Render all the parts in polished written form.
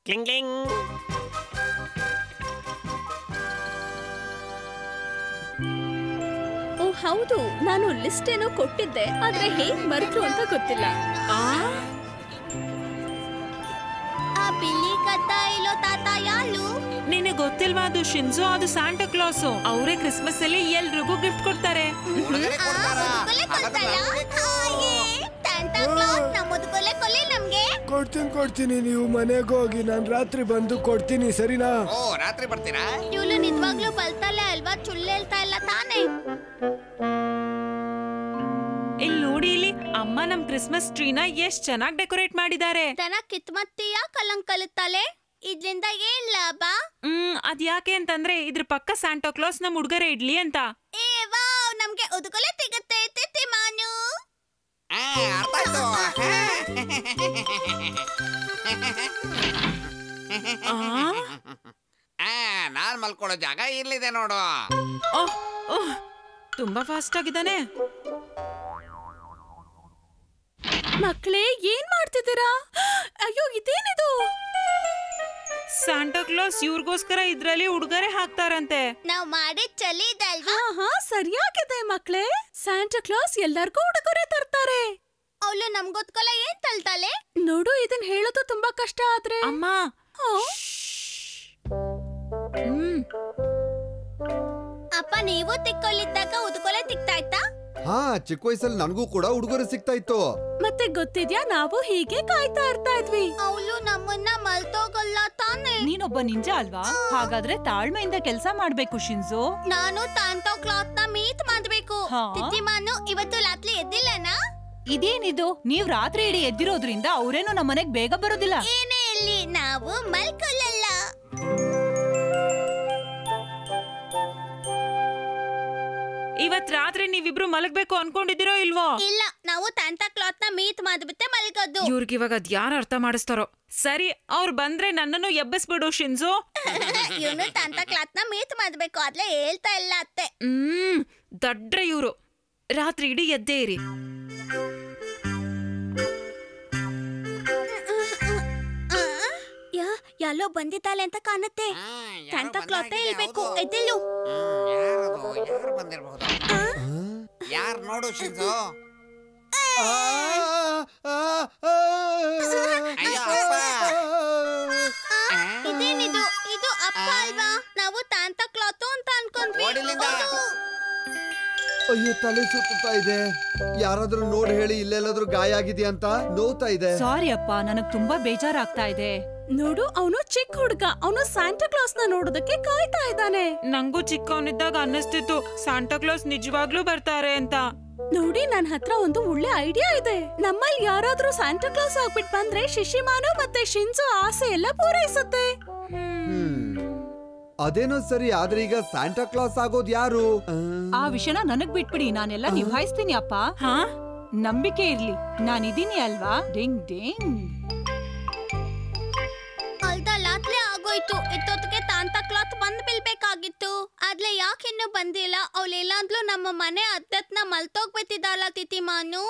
Cling cling. ಓ ಹೌದು, ನಾನು list ಏನೋ ಕೊಟ್ಟಿದ್ದೆ, ಆದ್ರೆ ಹೇಗ್ ಮರೆದ್ರು ಅಂತ ಗೊತ್ತಿಲ್ಲ. ಆ ಬಿಳಿ ಕತ್ತ ಇಲ್ಲೋ ತಾತ ಯಾರು? ನಿನಗೆ ಗೊತ್ತಿಲ್ವಾ? ಅದು ಶಿನ್ಜೋ, ಅದು ಸಾಂಟಾ ಕ್ಲಾಸ್. ಅವರೇ ಕ್ರಿಸ್ಮಸ್ ಅಲ್ಲಿ ಎಲ್ರಿಗೂ ಗಿಫ್ಟ್ ಕೊಡ್ತಾರೆ. ಕೊಡ್ತೀನಿ, ನೀವು ಮನೆಗೆ ಹೋಗಿ, ನಾನು ರಾತ್ರಿ ಬಂದು ಕೊಡ್ತೀನಿ, ಸರಿನಾ? ಓ, ರಾತ್ರಿ ಬರ್ತೀರಾ? ಇವಳು ನಿಜವಾಗ್ಲೂ ಬಲ್ತಾಳೆ ಅಲ್ವಾ? ಸುಳ್ಳು ಹೇಳ್ತಾ ಇಲ್ಲ ತಾನೇ? ಇಲ್ಲಿ ನೋಡಿ, ಇಲ್ಲಿ ಅಮ್ಮ ನಮ್ ಕ್ರಿಸ್ಮಸ್ ಟ್ರೀನ ಎಷ್ಟ್ ಚೆನ್ನಾಗಿ ಡೆಕೋರೇಟ್ ಮಾಡಿದ್ದಾರೆ. ದನ ಕಿತ್ಮತ್ತೀಯ ಕಲಂಗ್ ಕಲುತ್ತಾಳೆ, ಇದ್ರಿಂದ ಏನ್ ಲಾಭ? ಅದ್ ಯಾಕೆ ಅಂತಂದ್ರೆ ಇದ್ರ ಪಕ್ಕ ಸಾಂಟಾ ಕ್ಲಾಸ್ ನಮ್ ಹುಡುಗರೇ ಇಡ್ಲಿ ಅಂತ. ಏ ವಾವ್, ನಮ್ಗೆ ಉದುಗೊಲೆ ಸಿಗುತ್ತೆ ತಿತ್ತಿ ಮಾನು. ಅರ್ಥ ಆಯ್ತು. ನಾನ್ ಮಲ್ಕೊಳ್ಳೋ ಜಾಗ ಇರ್ಲಿದೆ ನೋಡು. ತುಂಬಾ ಫಾಸ್ಟ್ ಆಗಿದ್ದಾನೆ. ಮಕ್ಕಳೇ, ಏನ್ ಮಾಡ್ತಿದ್ದೀರಾ? ಅಯ್ಯೋ, ಇದೇನಿದು? ಸಾಂಟಾ ಕ್ಲಾಸ್ ಇವ್ರಿಗೋಸ್ಕರ ಇದ್ರಲ್ಲಿ ಉಡುಗೊರೆ ಹಾಕ್ತಾರಂತೆ. ನಾವ್ ಮಾಡಿದ್ ಚಳಿ ಇದೆ ಅಲ್ವಾ? ಹಾ, ಸರಿಯಾಗಿದೆ ಮಕ್ಕಳೇ. ಸಾಂಟಾ ಕ್ಲಾಸ್ ಎಲ್ಲರಿಗೂ ಉಡುಗೊರೆ ತರ್ತಾರೆ. ಅವಳು ನಮ್ಗೊತ್ಕೊಲ್ಲ ಏನ್ ತಳ್ತಾಳೆ? ನೋಡು, ಇದನ್ ಹೇಳೋದು ತುಂಬಾ ಕಷ್ಟ ಆದ್ರೆ. ಅಮ್ಮ, ಅಪ್ಪ, ನೀವು ತಿಕ್ಕೊಳ್ಳಿದ್ದಾಗ ಉದುಗೊಲೆ ತಿಕ್ತಾ ಇತ್ತಾ? ಹಾ, ಚಿಕ್ಕ ವಯಸ್ಸಲ್ಲಿ ನನಗೂ ಕೂಡ ಉಡುಗೊರೆ ಸಿಗ್ತಾ ಇತ್ತು. ಮತ್ತೆ ಗೊತ್ತಿದ್ಯಾ, ನಾವು ಹೀಗೆ ಕಾಯ್ತಾ ಇರ್ತಾ ಇದ್ವಿ. ಅವಳು ನಮ್ಮನ್ನ ಮಲ್ತೋಗಲ್ಲ ತಾನೆ? ನೀನೊಬ್ಬ ನಿಂಜ ಅಲ್ವಾ? ಹಾಗಾದ್ರೆ ತಾಳ್ಮೆಯಿಂದ ಕೆಲಸ ಮಾಡ್ಬೇಕು ಶಿನ್ಜೋ. ನಾನು ತಾಂತೋ ಕ್ಲಾತ್ ನ ಮೀಟ್ ಮಾಡ್ಬೇಕು. ತಿತ್ತಿಮಾನು ಇವತ್ತು ರಾತ್ರಿ ಎದ್ದಿಲ್ಲನಾ? ಇದೇನಿದು? ನೀವ್ ರಾತ್ರಿ ಇಡೀ ಎದ್ದಿರೋದ್ರಿಂದ ಅವ್ರೇನು ನಮ್ಮನೆಗ್ ಬೇಗ ಬರೋದಿಲ್ಲ. ಏನೇ ಇಲ್ಲಿ, ನಾವು ಮಲ್ಕೊಳ್ಳಲ್ಲ. ಇವತ್ ರಾತ್ರಿ ನೀವಿಬ್ರು ಮಲಗ್ಬೇಕು ಅನ್ಕೊಂಡಿದಿರೋ ಇಲ್ವೋ? ಇಲ್ಲ, ನಾವು ತಾಂತಾ ಕ್ಲಾತ್ ನ ಮೀಟ್ ಮಾಡ್ಬಿಟ್ಟೆ ಮಲ್ಗೋದು. ಇವ್ರಿಗೆ ಇವಾಗ ಅದ್ ಯಾರು ಅರ್ಥ ಮಾಡಿಸ್ತಾರೋ. ಸರಿ, ಅವ್ರು ಬಂದ್ರೆ ನನ್ನನ್ನು ಎಬ್ಬಸ್ಬಿಡು ಶಿನ್ಜೋ. ಇವನು ತಾಂತಾ ಕ್ಲಾತ್ ನ ಮೀಟ್ ಮಾಡ್ಬೇಕು, ಆದ್ರೆ ಹೇಳ್ತಾ ಇಲ್ಲ ಅತ್ತೆ. ದಡ್ರೆ ಇವ್ರು. ರಾತ್ರಿ ಇಡೀ ಎದ್ದೇ ಇರಿ. ಎಲ್ಲೋ ಬಂದಿದ್ದಾಳೆ ಅಂತ ಕಾಣುತ್ತೆ. ತಾಂತಾ ಕ್ಲಾತ್ ಇರ್ಬೇಕು, ಎದ್ದಿಲ್ಲು. ಯಾರು ಬಂದಿರಬಹುದು? ಯಾರು ನೋಡು ಶಿನ್ಜೋ. ಇದೇನಿದು? ಇದು ಅಪ್ಪ ಅಲ್ವಾ? ನಾವು ತಾಂತಾ ಕ್ಲಾತ್ ಅಂತ ಅನ್ಕೊಂಡ್ವಿ. ಅಯ್ಯೋ, ತಲೆ ಸುತ್ತಾ ಇದೆ. ಯಾರಾದ್ರೂ ನೋಡಿ ಹೇಳಿ, ಇಲ್ಲೆಲ್ಲಾದ್ರೂ ಗಾಯ ಆಗಿದ್ಯಾ ಅಂತ. ನೋವ್ತಾ ಇದೆ. ಸಾರಿ ಅಪ್ಪ, ನನಗ್ ತುಂಬಾ ಬೇಜಾರಾಗ್ತಾ ಇದೆ. ನೋಡು, ಅವನು ಚಿಕ್ಕ ಹುಡುಗ, ಅವನು ಸಾಂಟಾ ಕ್ಲಾಸ್ ನ ನೋಡೋದಕ್ಕೆ ಕಾಯ್ತಾ ಇದ್ದಾನೆ. ನಂಗೂ ಚಿಕ್ಕವನಿದ್ದಾಗ ಅನ್ನಿಸ್ತಿತ್ತು ಸಾಂಟಾ ಕ್ಲಾಸ್ ನಿಜವಾಗ್ಲೂ ಬರ್ತಾರೆ ಅಂತ. ನೋಡಿ, ನನ್ ಹತ್ರ ಒಂದು ಒಳ್ಳೆ ಐಡಿಯಾ ಇದೆ. ನಮ್ಮಲ್ಲಿ ಯಾರಾದ್ರೂ ಸಾಂಟಾ ಕ್ಲಾಸ್ ಆಗ್ಬಿಟ್ ಬಂದ್ರೆ ಶಿಶಿಮಾನು ಮತ್ತೆ ಶಿನ್ಜೋ ಆಸೆ ಎಲ್ಲ ಪೂರೈಸುತ್ತೆ. ಅದೇನೋ ಸರಿ, ಆದ್ರೆ ಈಗ ಸಾಂಟಾ ಕ್ಲಾಸ್ ಆಗೋದ್ ಯಾರು? ಆ ವಿಷಯನ ನನಗ್ ಬಿಟ್ಬಿಡಿ, ನಾನೆಲ್ಲ ನಿಭಾಯಿಸ್ತೀನಿ ಅಪ್ಪ. ನಂಬಿಕೆ ಇರ್ಲಿ, ನಾನಿದೀನಿ ಅಲ್ವಾ? Ding ding. ರಾತ್ರಿ ಆಗೋಯ್ತು. ಇತ್ತೊತ್ತಿಗೆ ತಾಂತಾ ಕ್ಲಾತ್ ಬಂದ್ ಬೀಳ್ಬೇಕಾಗಿತ್ತು. ಆದ್ರೆ ಯಾಕೆ ಇನ್ನು ಬಂದಿಲ್ಲ? ಅವಳೆಲ್ಲಾದ್ರೂ ನಮ್ಮ ಮನೆ ಅದ್ದತ್ನ ಮಲ್ತೋಗ್ಬಿಟ್ಟಿದ್ದಾಳ ತಿತ್ತಿಮಾನು.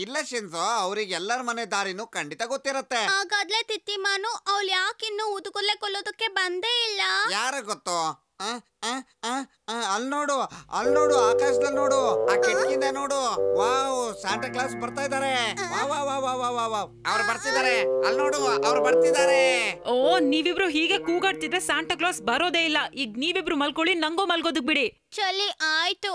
ಇಲ್ಲ ಶಿನ್ಜೋ, ಅವ್ರಿಗೆ ಎಲ್ಲರ ಮನೆ ದಾರಿನೂ ಖಂಡಿತ ಗೊತ್ತಿರತ್ತೆ. ಹಾಗಾದ್ಲೆ ತಿತ್ತಿಮಾನು ಅವಳು ಯಾಕಿನ್ನು ಉದುಗೊಲೆ ಕೊಲ್ಲೋದಕ್ಕೆ ಬಂದೇ ಇಲ್ಲ? ಯಾರ ಗೊತ್ತು? ಅಲ್ಲಿ ನೋಡು, ಆಕಾಶದಲ್ಲಿ ನೋಡು, ಆ ಕಿಟಕಿಯಿಂದ ನೋಡು. ವಾವ್, ಸಾಂಟಾ ಕ್ಲಾಸ್ ಬರ್ತಾ ಇದಾರೆ. ಅವ್ರು ಬರ್ತಿದ್ದಾರೆ, ಅಲ್ಲಿ ನೋಡು, ಅವ್ರು ಬರ್ತಿದ್ದಾರೆ. ಓ, ನೀವಿಬ್ರು ಹೀಗೆ ಕೂಗಾಡ್ತಿದ್ರೆ ಸಾಂಟಾ ಕ್ಲಾಸ್ ಬರೋದೇ ಇಲ್ಲ. ಈಗ ನೀವಿಬ್ರು ಮಲ್ಕೊಳ್ಳಿ, ನಂಗೂ ಮಲ್ಗೋದಕ್ ಬಿಡಿ. ಚಲಿ, ಆಯ್ತು.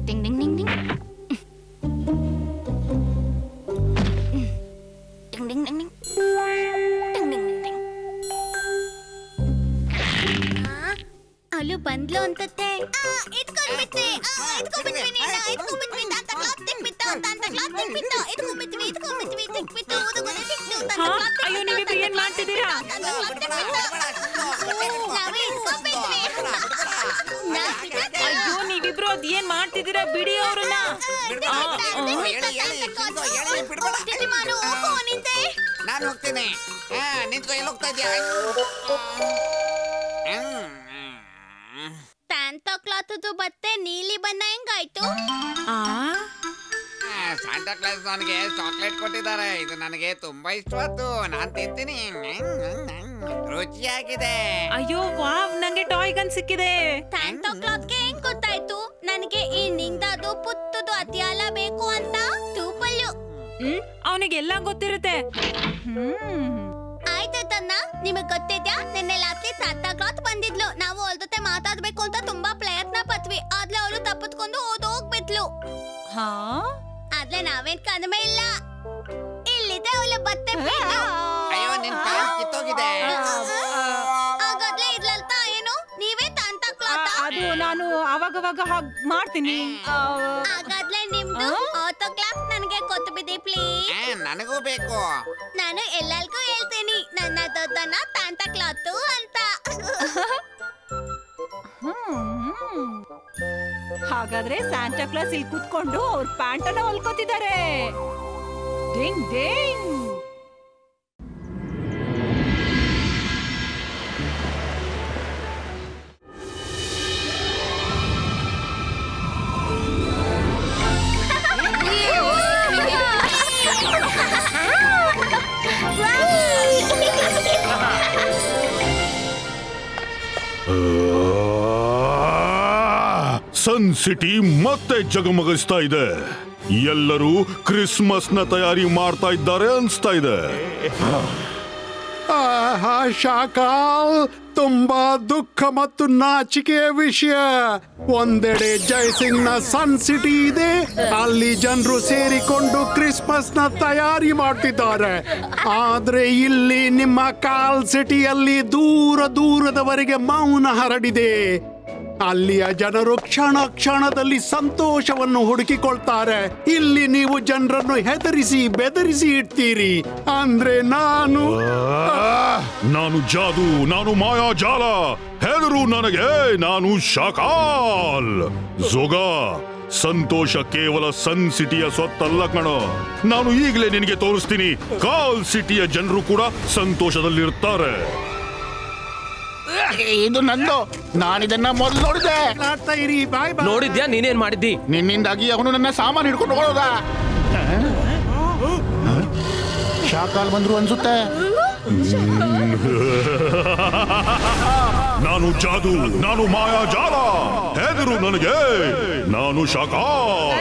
Ding ding ding ding ding ding ding ding ding ding ding. ಅವಳು ಬಂದ್ಲು ಅಂತತ್ತೆ. ಇಟ್ಕೊಂಡ್ಬಿಟ್ವಿ, ತಾಂತಾ ಕ್ಲಾತ್ ತಿಕ್ಬಿಟ್ಟು, ಉದುಗೊಲೆ ಸಿಕ್ತು. ಅಯ್ಯೋ, ನೀವಿಬ್ರು ಏನ್ ಮಾಡ್ತಿದ್ದೀರಾ? ಅಯ್ಯೋ, ನೀವಿಬ್ರು ಅದ್ ಏನ್ ಮಾಡ್ತಿದ್ದೀರಾ? ಬಿಡಿ ಅವ್ರನ್ನ. ನಾನು ಹೋಗ್ತೀನಿ. ನಿಂತ್ಕೊ, ಎಲ್ಲಿ ಹೋಗ್ತಾ ಇದ್ಯಾ? ಸ್ಯಾಂಟಾ ಕ್ಲಾತದು ಬತ್ತೆ ನೀಲಿ ಬಣ್ಣ ಹೆಂಗಾಯ್ತು? ಸಾಂಟಾ ಕ್ಲಾಸ್ ನನಗೆ ಚಾಕ್ಲೇಟ್ ಕೊಟ್ಟಿದ್ದಾರೆ. ಇದು ನನಗೆ ತುಂಬಾ ಇಷ್ಟವಾದ್ದು. ನಾನ್ ತಿಂತೀನಿ. ರುಚಿಯಾಗಿದೆ. ಅಯ್ಯೋ ವಾವ್, ನಂಗೆ ಟಾಯ್ ಗನ್ ಸಿಕ್ಕಿದೆ. ಸ್ಯಾಂಟಾ ಕ್ಲಾತ್ಗೆ ಹೆಂಗ್ ಗೊತ್ತಾಯ್ತು ನನಗೆ ಈ ನಿಂದದು ಪುತ್ತದು ಅತಿಯಾಲ ಬೇಕು ಅಂತ? ತೂಪಲ್ಲು ಅವನಿಗೆಲ್ಲ ಗೊತ್ತಿರುತ್ತೆ. ಆಯ್ತು ತನ್ನ, ನಿಮಗ್ ಗೊತ್ತಿದ್ಯಾ ನಿನ್ನೆ ರಾತ್ರಿ ಸಾಂಟಾ ಕ್ಲಾತ್ ಬಂದಿದ್ಲು. ನಾವು ಅವಳ ಜೊತೆ ಮಾತಾಡ್ಬೇಕು ಅಂತ ತುಂಬಾ ಪ್ರಯತ್ನ ಪಟ್ವಿ. ಆದ್ರೆ ಅವಳು ತಪ್ಪಿಸ್ಕೊಂಡು ಹೋಗ್ಬಿಟ್ಲು. ಆದ್ರೆ ನಾವೇನ್ ಕಡಿಮೆ ಇಲ್ಲ. ಇಲ್ಲಿದೆ ಅವಳ ಬತ್ತೆ ಪೀಟು. ಅಯ್ಯೋ ನಿನ್ ಪ್ಯಾಂಟ್ ಕಿತ್ತೋಗಿದೆ. ಹಾಗಾದ್ರೆ ಇರ್ಲಲ್ತ ಏನು? ನೀವೇ ಸಾಂಟಾ ಕ್ಲಾತ್? ಅದು ನಾನು ಅವಾಗವಾಗ ಹಾಗ್ ಮಾಡ್ತೀನಿ. ಹಾಗಾದ್ರೆ ನಿಮ್ದು ಆಟೋಗ್ರಾಫ್ ನನಗೆ ಕೊಟ್ಬಿಡಿ ಪ್ಲೀಸ್. ನನಗೂ ಬೇಕು. ನಾನು ಎಲ್ಲರಿಗೂ ಹೇಳ್ತೀನಿ ನನ್ನ ದೊಡ್ಡನ ಸಾಂಟಾ ಕ್ಲಾತ್ ಅಂತ. ಹಾಗಾದ್ರೆ ಸ್ಯಾಂಟಾ ಕ್ಲಾಸ್ ಇಲ್ಲಿ ಕೂತ್ಕೊಂಡು ಅವ್ರ ಪ್ಯಾಂಟನ್ನ ಹೊಲ್ಕೋತಿದ್ದಾರೆ. Ding ding. ಸನ್ ಸಿಟಿ ಮತ್ತೆ ಜಗಮಗಿಸ್ತಾ ಇದೆ. ಎಲ್ಲರೂ ಕ್ರಿಸ್ಮಸ್ ನ ತಯಾರಿ ಮಾಡ್ತಾ ಇದ್ದಾರೆ ಅನ್ಸ್ತಾ ಇದೆ. ಶಾಕಾಲ್, ತುಂಬಾ ದುಃಖ ಮತ್ತು ನಾಚಿಕೆಯ ವಿಷಯ. ಒಂದೆಡೆ ಜೈಸಿಂಗ್ ನ ಸನ್ ಸಿಟಿ ಇದೆ, ಅಲ್ಲಿ ಜನರು ಸೇರಿಕೊಂಡು ಕ್ರಿಸ್ಮಸ್ ನ ತಯಾರಿ ಮಾಡ್ತಿದ್ದಾರೆ. ಆದ್ರೆ ಇಲ್ಲಿ ನಿಮ್ಮ ಕಾಲ್ ಸಿಟಿಯಲ್ಲಿ ದೂರ ದೂರದವರೆಗೆ ಮೌನ ಹರಡಿದೆ. ಅಲ್ಲಿಯ ಜನರು ಕ್ಷಣ ಕ್ಷಣದಲ್ಲಿ ಸಂತೋಷವನ್ನು ಹುಡುಕಿಕೊಳ್ತಾರೆ. ಇಲ್ಲಿ ನೀವು ಜನರನ್ನು ಹೆದರಿಸಿ ಬೆದರಿಸಿ ಇಡ್ತೀರಿ. ಅಂದ್ರೆ ನಾನು ಜಾದು, ನಾನು ಮಾಯಾಜಾಲ. ಹೆದರು ನನಗೆ, ನಾನು ಶಾಕಾಲ್. ಜೋಗ, ಸಂತೋಷ ಕೇವಲ ಸನ್ ಸಿಟಿಯ ಸೊತ್ತಲ್ಲ ಕಣೋ. ನಾನು ಈಗಲೇ ನಿನಗೆ ತೋರಿಸ್ತೀನಿ. ಕಾಲ್ ಸಿಟಿಯ ಜನರು ಕೂಡ ಸಂತೋಷದಲ್ಲಿರ್ತಾರೆ. ಇದು ನಂದು. ನಾನಿದನ್ನ ಮೊದಲು ನೋಡಿದೆ. ನೋಡಿದ್ಯಾ? ನೀನೇನ್ ಮಾಡಿದ್ದಿ? ನಿನ್ನಿಂದಾಗಿ ಅವನು ನನ್ನ ಸಾಮಾನು ಹಿಡ್ಕೊಂಡು ಹೋಗೋದ. ಶಾಕಾಲ್ ಬಂದ್ರು ಅನ್ಸುತ್ತೆ. ನಾನು ಜಾದು, ನಾನು ಮಾಯಾಜಾಲ. ಹೆದರು ನನಗೆ, ನಾನು ಶಾಕಾಲ್.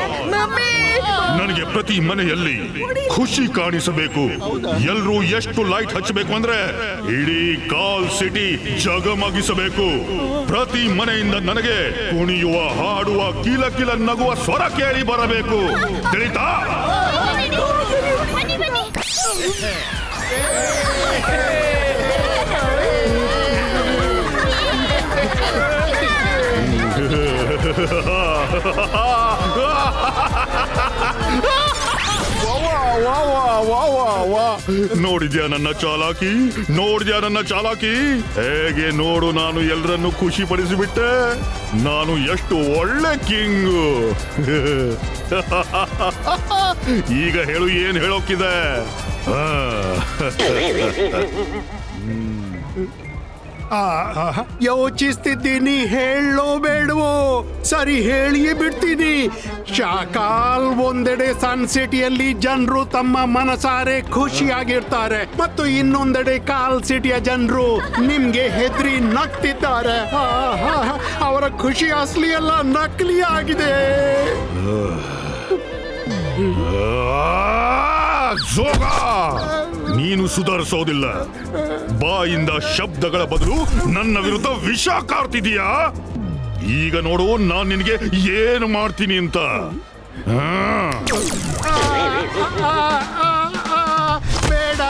ನನಗೆ ಪ್ರತಿ ಮನೆಯಲ್ಲಿ ಖುಷಿ ಕಾಣಿಸಬೇಕು. ಎಲ್ರೂ ಎಷ್ಟು ಲೈಟ್ ಹಚ್ಚಬೇಕು ಅಂದ್ರೆ ಇಡೀ ಕಾಲ್ ಸಿಟಿ ಜಗಮಗಿಸಬೇಕು. ಪ್ರತಿ ಮನೆಯಿಂದ ನನಗೆ ಕುಣಿಯುವ, ಹಾಡುವ, ಕಿಲ ಕಿಲ ನಗುವ ಸ್ವರ ಕೇಳಿ ಬರಬೇಕು. ತಿಳಿತಾ? ನೋಡಿದ್ಯಾ ನನ್ನ ಚಾಲಾಕಿ? ನೋಡಿದ್ಯಾ ನನ್ನ ಚಾಲಾಕಿ? ಹೇಗೆ ನೋಡು, ನಾನು ಎಲ್ಲರನ್ನು ಖುಷಿ ಪಡಿಸಿಬಿಟ್ಟೆ. ನಾನು ಎಷ್ಟು ಒಳ್ಳೆ ಕಿಂಗು. ಈಗ ಹೇಳು, ಏನ್ ಹೇಳೋಕಿದೆ? ಯೋಚಿಸ್ತಿದ್ದೀನಿ, ಹೇಳೋ ಬೇಡವೋ? ಸರಿ, ಹೇಳಿಯೇ ಬಿಡ್ತೀನಿ. ಶಾಕಾಲ್, ಒಂದೆಡೆ ಸನ್ ಸಿಟಿಯಲ್ಲಿ ಜನರು ತಮ್ಮ ಮನಸಾರೆ ಖುಷಿಯಾಗಿರ್ತಾರೆ, ಮತ್ತು ಇನ್ನೊಂದೆಡೆ ಕಾಲ್ ಸಿಟಿಯ ಜನರು ನಿಮ್ಗೆ ಹೆದರಿ ನಗ್ತಿದ್ದಾರೆ. ಅವರ ಖುಷಿ ಅಸಲಿ ಅಲ್ಲ, ನಕಲಿ ಆಗಿದೆ. ನೀನು ಸುಧಾರಿಸೋದಿಲ್ಲ. ಬಾಯಿಂದ ಶಬ್ದಗಳ ಬದಲು ನನ್ನ ವಿರುದ್ಧ ವಿಷ ಕಾರ್ತಿದೀಯಾ? ಈಗ ನೋಡು ನಾನು ನಿನಗೆ ಏನು ಮಾಡ್ತೀನಿ ಅಂತ. ಬೇಡ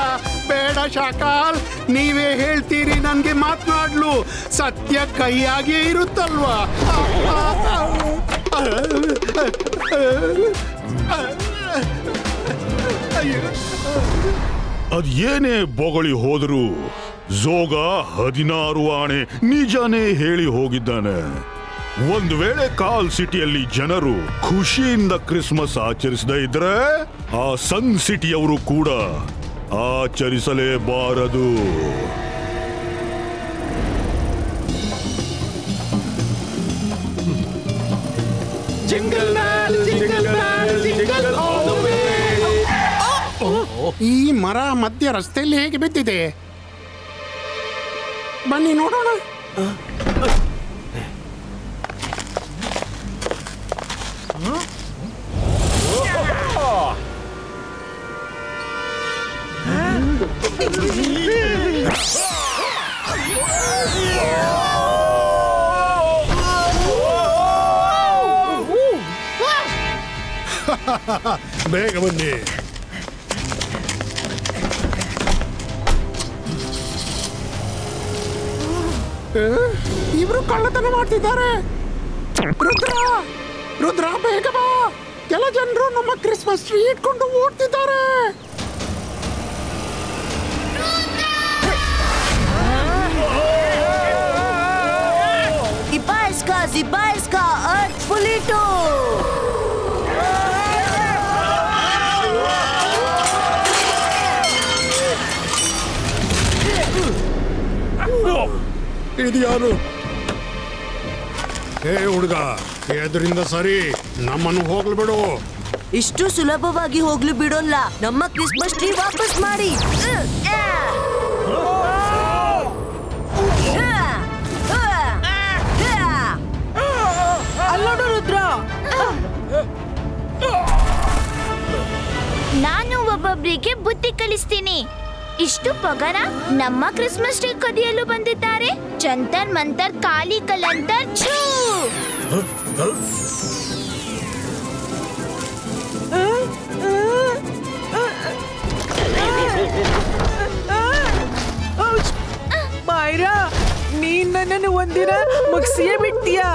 ಬೇಡ ಶಾಕಾಲ್, ನೀವೇ ಹೇಳ್ತೀರಿ ನನ್ಗೆ ಮಾತನಾಡ್ಲು. ಸತ್ಯ ಕೈಯಾಗೆ ಇರುತ್ತಲ್ವಾ? ಅದೇನೇ ಬೊಗಳಿ ಹೋದ್ರು ಜೋಗ 16 ಆಣೆ ನಿಜಾನೇ ಹೇಳಿ ಹೋಗಿದ್ದಾನೆ. ಒಂದು ವೇಳೆ ಕಾಲ್ ಸಿಟಿಯಲ್ಲಿ ಜನರು ಖುಷಿಯಿಂದ ಕ್ರಿಸ್ಮಸ್ ಆಚರಿಸದೇ ಇದ್ರೆ ಆ ಸನ್ ಸಿಟಿಯವರು ಕೂಡ ಆಚರಿಸಲೇಬಾರದು. ಈ ಮರ ಮಧ್ಯ ರಸ್ತೆಯಲ್ಲಿ ಹೇಗೆ ಬಿದ್ದಿದೆ? ಬನ್ನಿ ನೋಡೋಣ. ಬೇಗ ಬನ್ನಿ. ಇವರು ಕಳ್ಳತನ ಮಾಡ್ತಿದ್ದಾರೆ. ರುದ್ರ ಬೇಗ ಬಾ. ಕೆಲ ಜನರು ನಮ್ಮ ಕ್ರಿಸ್ಮಸ್ ಟ್ರೀ ಇಟ್ಕೊಂಡು ಓಡ್ತಿದ್ದಾರೆ. Zibaiska, Earth Fulito! ಇದು ಯಾರು? ಹೇ ಹುಡುಗ, ಎದರಿಂದ ಸರಿ, ನಮ್ಮನ್ನು ಹೋಗ್ಲು ಬಿಡು. ಇಷ್ಟು ಸುಲಭವಾಗಿ ಹೋಗ್ಲು ಬಿಡೋಲ್ಲ. ನಮ್ಮ ಕ್ರಿಸ್ಮಸ್ ಟ್ರೀ ವಾಪಸ್ ಮಾಡಿ. ಅಲ್ಲೋಡು ರುದ್ರ, ನಾನು ಒಬ್ಬೊಬ್ಬರಿಗೆ ಬುದ್ಧಿ ಕಲಿಸ್ತೀನಿ. ಇಷ್ಟು ಪಗರ ನಮ್ಮ ಕ್ರಿಸ್ಮಸ್ ಟ್ರೀ ಕದಿಯಲು ಬಂದಿದ್ದಾರೆ. ಜಂತರ್ ಮಂತರ್ ಕಾಲಿ ಕಲಂತರ್ ಛೂ. ಮಾಯರಾ, ನೀನ್ ನನ್ನನ್ನು ಒಂದಿನ ಮುಗಿಸಿಯೇ ಬಿಡ್ತೀಯಾ?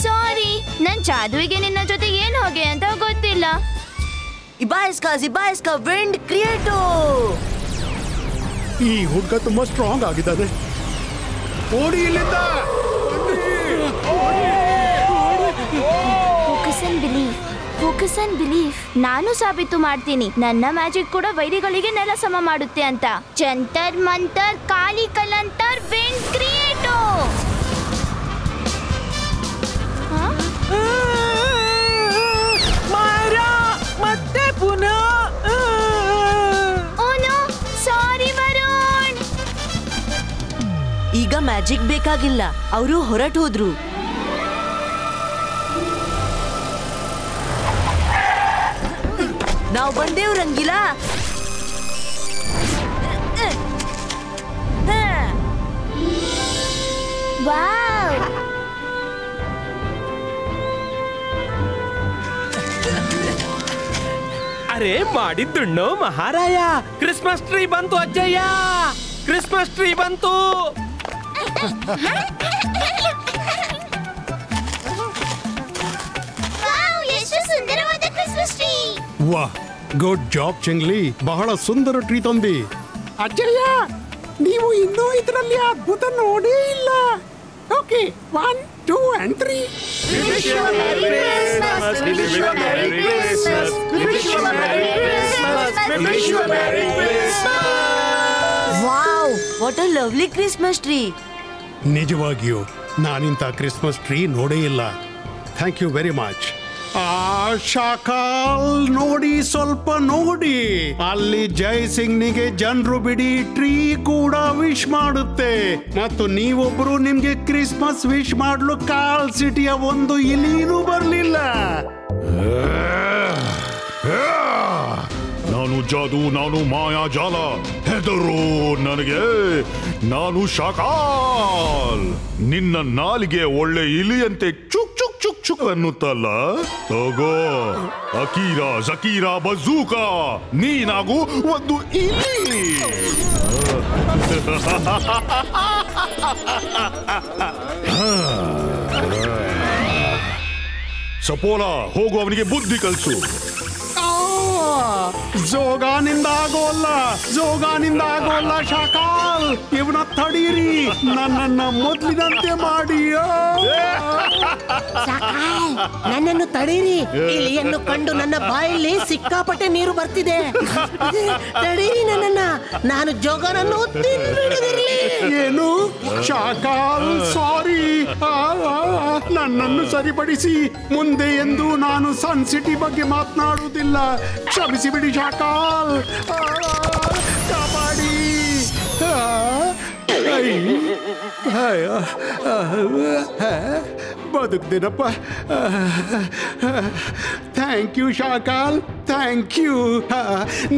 ಸಾರಿ, ನನ್ ಜಾದುವಿಗೆ ನಿನ್ನ ಜೊತೆ ಏನ್ ಹೋಗೆ ಅಂತ ಗೊತ್ತಿಲ್ಲ. Zibaiska, wind creator! ಈ ಹುಡುಗ ತುಂಬಾ ಸ್ಟ್ರಾಂಗ್ ಆಗಿದ್ದಾನೆ. ಓಡಿ ಇಲ್ಲಿಂದ. Focus and belief. ನಾನು ಸಾಬೀತು ಮಾಡ್ತೀನಿ ನನ್ನ ಮ್ಯಾಜಿಕ್ ಕೂಡ ವೈರಿಗಳಿಗೆ ನೆಲ ಸಮ ಮಾಡುತ್ತೆ ಅಂತ. ಜಂತರ್ ಮಂತರ್ ಕಾಲಿ ಕಲಂತರ್ ವಿಂಡ್ ಕ್ರಿಯೇಟೋ. ಮತ್ತೆ ಪುನಃ. ಓನೋ, ಸಾರಿ ವರುಣ್. ಈಗ ಮ್ಯಾಜಿಕ್ ಬೇಕಾಗಿಲ್ಲ, ಅವರು ಹೊರಟು ಹೋದ್ರು. ನಾವು ಬಂದೇವ್ ರಂಗಿಲ್ಲ. ವಾವ್, ಅರೆ ಮಾಡಿದ್ದುಣ್ಣು ಮಹಾರಾಯ. ಕ್ರಿಸ್ಮಸ್ ಟ್ರೀ ಬಂತು ಅಜ್ಜಯ್ಯ, ಕ್ರಿಸ್ಮಸ್ ಟ್ರೀ ಬಂತು. ಎಷ್ಟು ಸುಂದರವಾದ ಕ್ರಿಸ್ಮಸ್ ಟ್ರೀ. ವಾಹ್, ಗುಡ್ ಜಾಬ್ ಚಿಂಗ್ಲಿ, ಬಹಳ ಸುಂದರ ಟ್ರೀ ತಂದಿ. ಅಜ್ಜಯ್ಯ, ನೀವು ಇನ್ನೂ ಇದರಲ್ಲಿ ಅದ್ಭುತ ನೋಡೇ ಇಲ್ಲ. Okay, 1, 2 and 3. Wow, what a lovely Christmas tree. ನಿಜವಾಗಿಯೂ ನಾನಿಂತ ಕ್ರಿಸ್ಮಸ್ ಟ್ರೀ ನೋಡೇ ಇಲ್ಲ. Thank you very much. Shakal ನೋಡಿ, ಸ್ವಲ್ಪ ನೋಡಿ. ಅಲ್ಲಿ ಜೈ ಸಿಂಗ್ನಿಗೆ ಜನರು ಬಿಡಿ ಟ್ರೀ ಕೂಡ ವಿಶ್ ಮಾಡುತ್ತೆ. ಮತ್ತು ನೀವೊಬ್ರು ನಿಮ್ಗೆ ಕ್ರಿಸ್ಮಸ್ ವಿಶ್ ಮಾಡಲು ಕಾಲ್ ಸಿಟಿಯ ಒಂದು ಇಲಿನೂ ಬರ್ಲಿಲ್ಲ. ನಾನು ಜಾದು, ನಾನು ಮಾಯಾಜಾಲ. ಹೆದರು ನನಗೆ, ನಾನು ಶಾಕಾಲ್. ನಿನ್ನ ನಾಲಿಗೆ ಒಳ್ಳೆ ಇಲಿಯಂತೆ ಚುಕ್ ಚುಕ್ ಚುಕ್ ಚುಕ್ ಅನ್ನುತ್ತಲ್ಲ. ತಗೋ ಅಕೀರಾ ಜಕೀರಾ ಬಜೂಕಾ, ನೀನಾಗು ಒಂದು ಇಲಿ. ಸಪೋಲ, ಹೋಗು, ಅವನಿಗೆ ಬುದ್ಧಿ ಕಲಿಸು. ಜೋಗಾನಿಂದ ಆಗೋಲ್ಲ ಶಾಕಾಲ್. ಇವನ ತಡೀರಿ, ನನ್ನನ್ನ ಮೊದ್ಲಿನಂತೆ ಮಾಡಿ. ನನ್ನನ್ನು ತಡೀರಿ, ಇಲಿಯನ್ನು ಕಂಡು ನನ್ನ ಬಾಯಲ್ಲಿ ಸಿಕ್ಕಾಪಟ್ಟೆ ನೀರು ಬರ್ತಿದೆ. ತಡೀರಿ ನನ್ನನ್ನ, ನಾನು ಜೋಗನನ್ನು ಏನು ಶಾಕಾಲ್ ಸಾರಿ, ನನ್ನನ್ನು ಸರಿಪಡಿಸಿ. ಮುಂದೆ ಎಂದು ನಾನು ಸನ್ ಸಿಟಿ ಬಗ್ಗೆ ಮಾತನಾಡುವುದಿಲ್ಲ. ಕ್ಷಮಿಸಿ ಬಿಡಿ ಶಾಕಾಲ್, ಕಾಪಾಡಿ. ಬದುಕ್ದೇನಪ್ಪ. Thank you Shakal, thank you.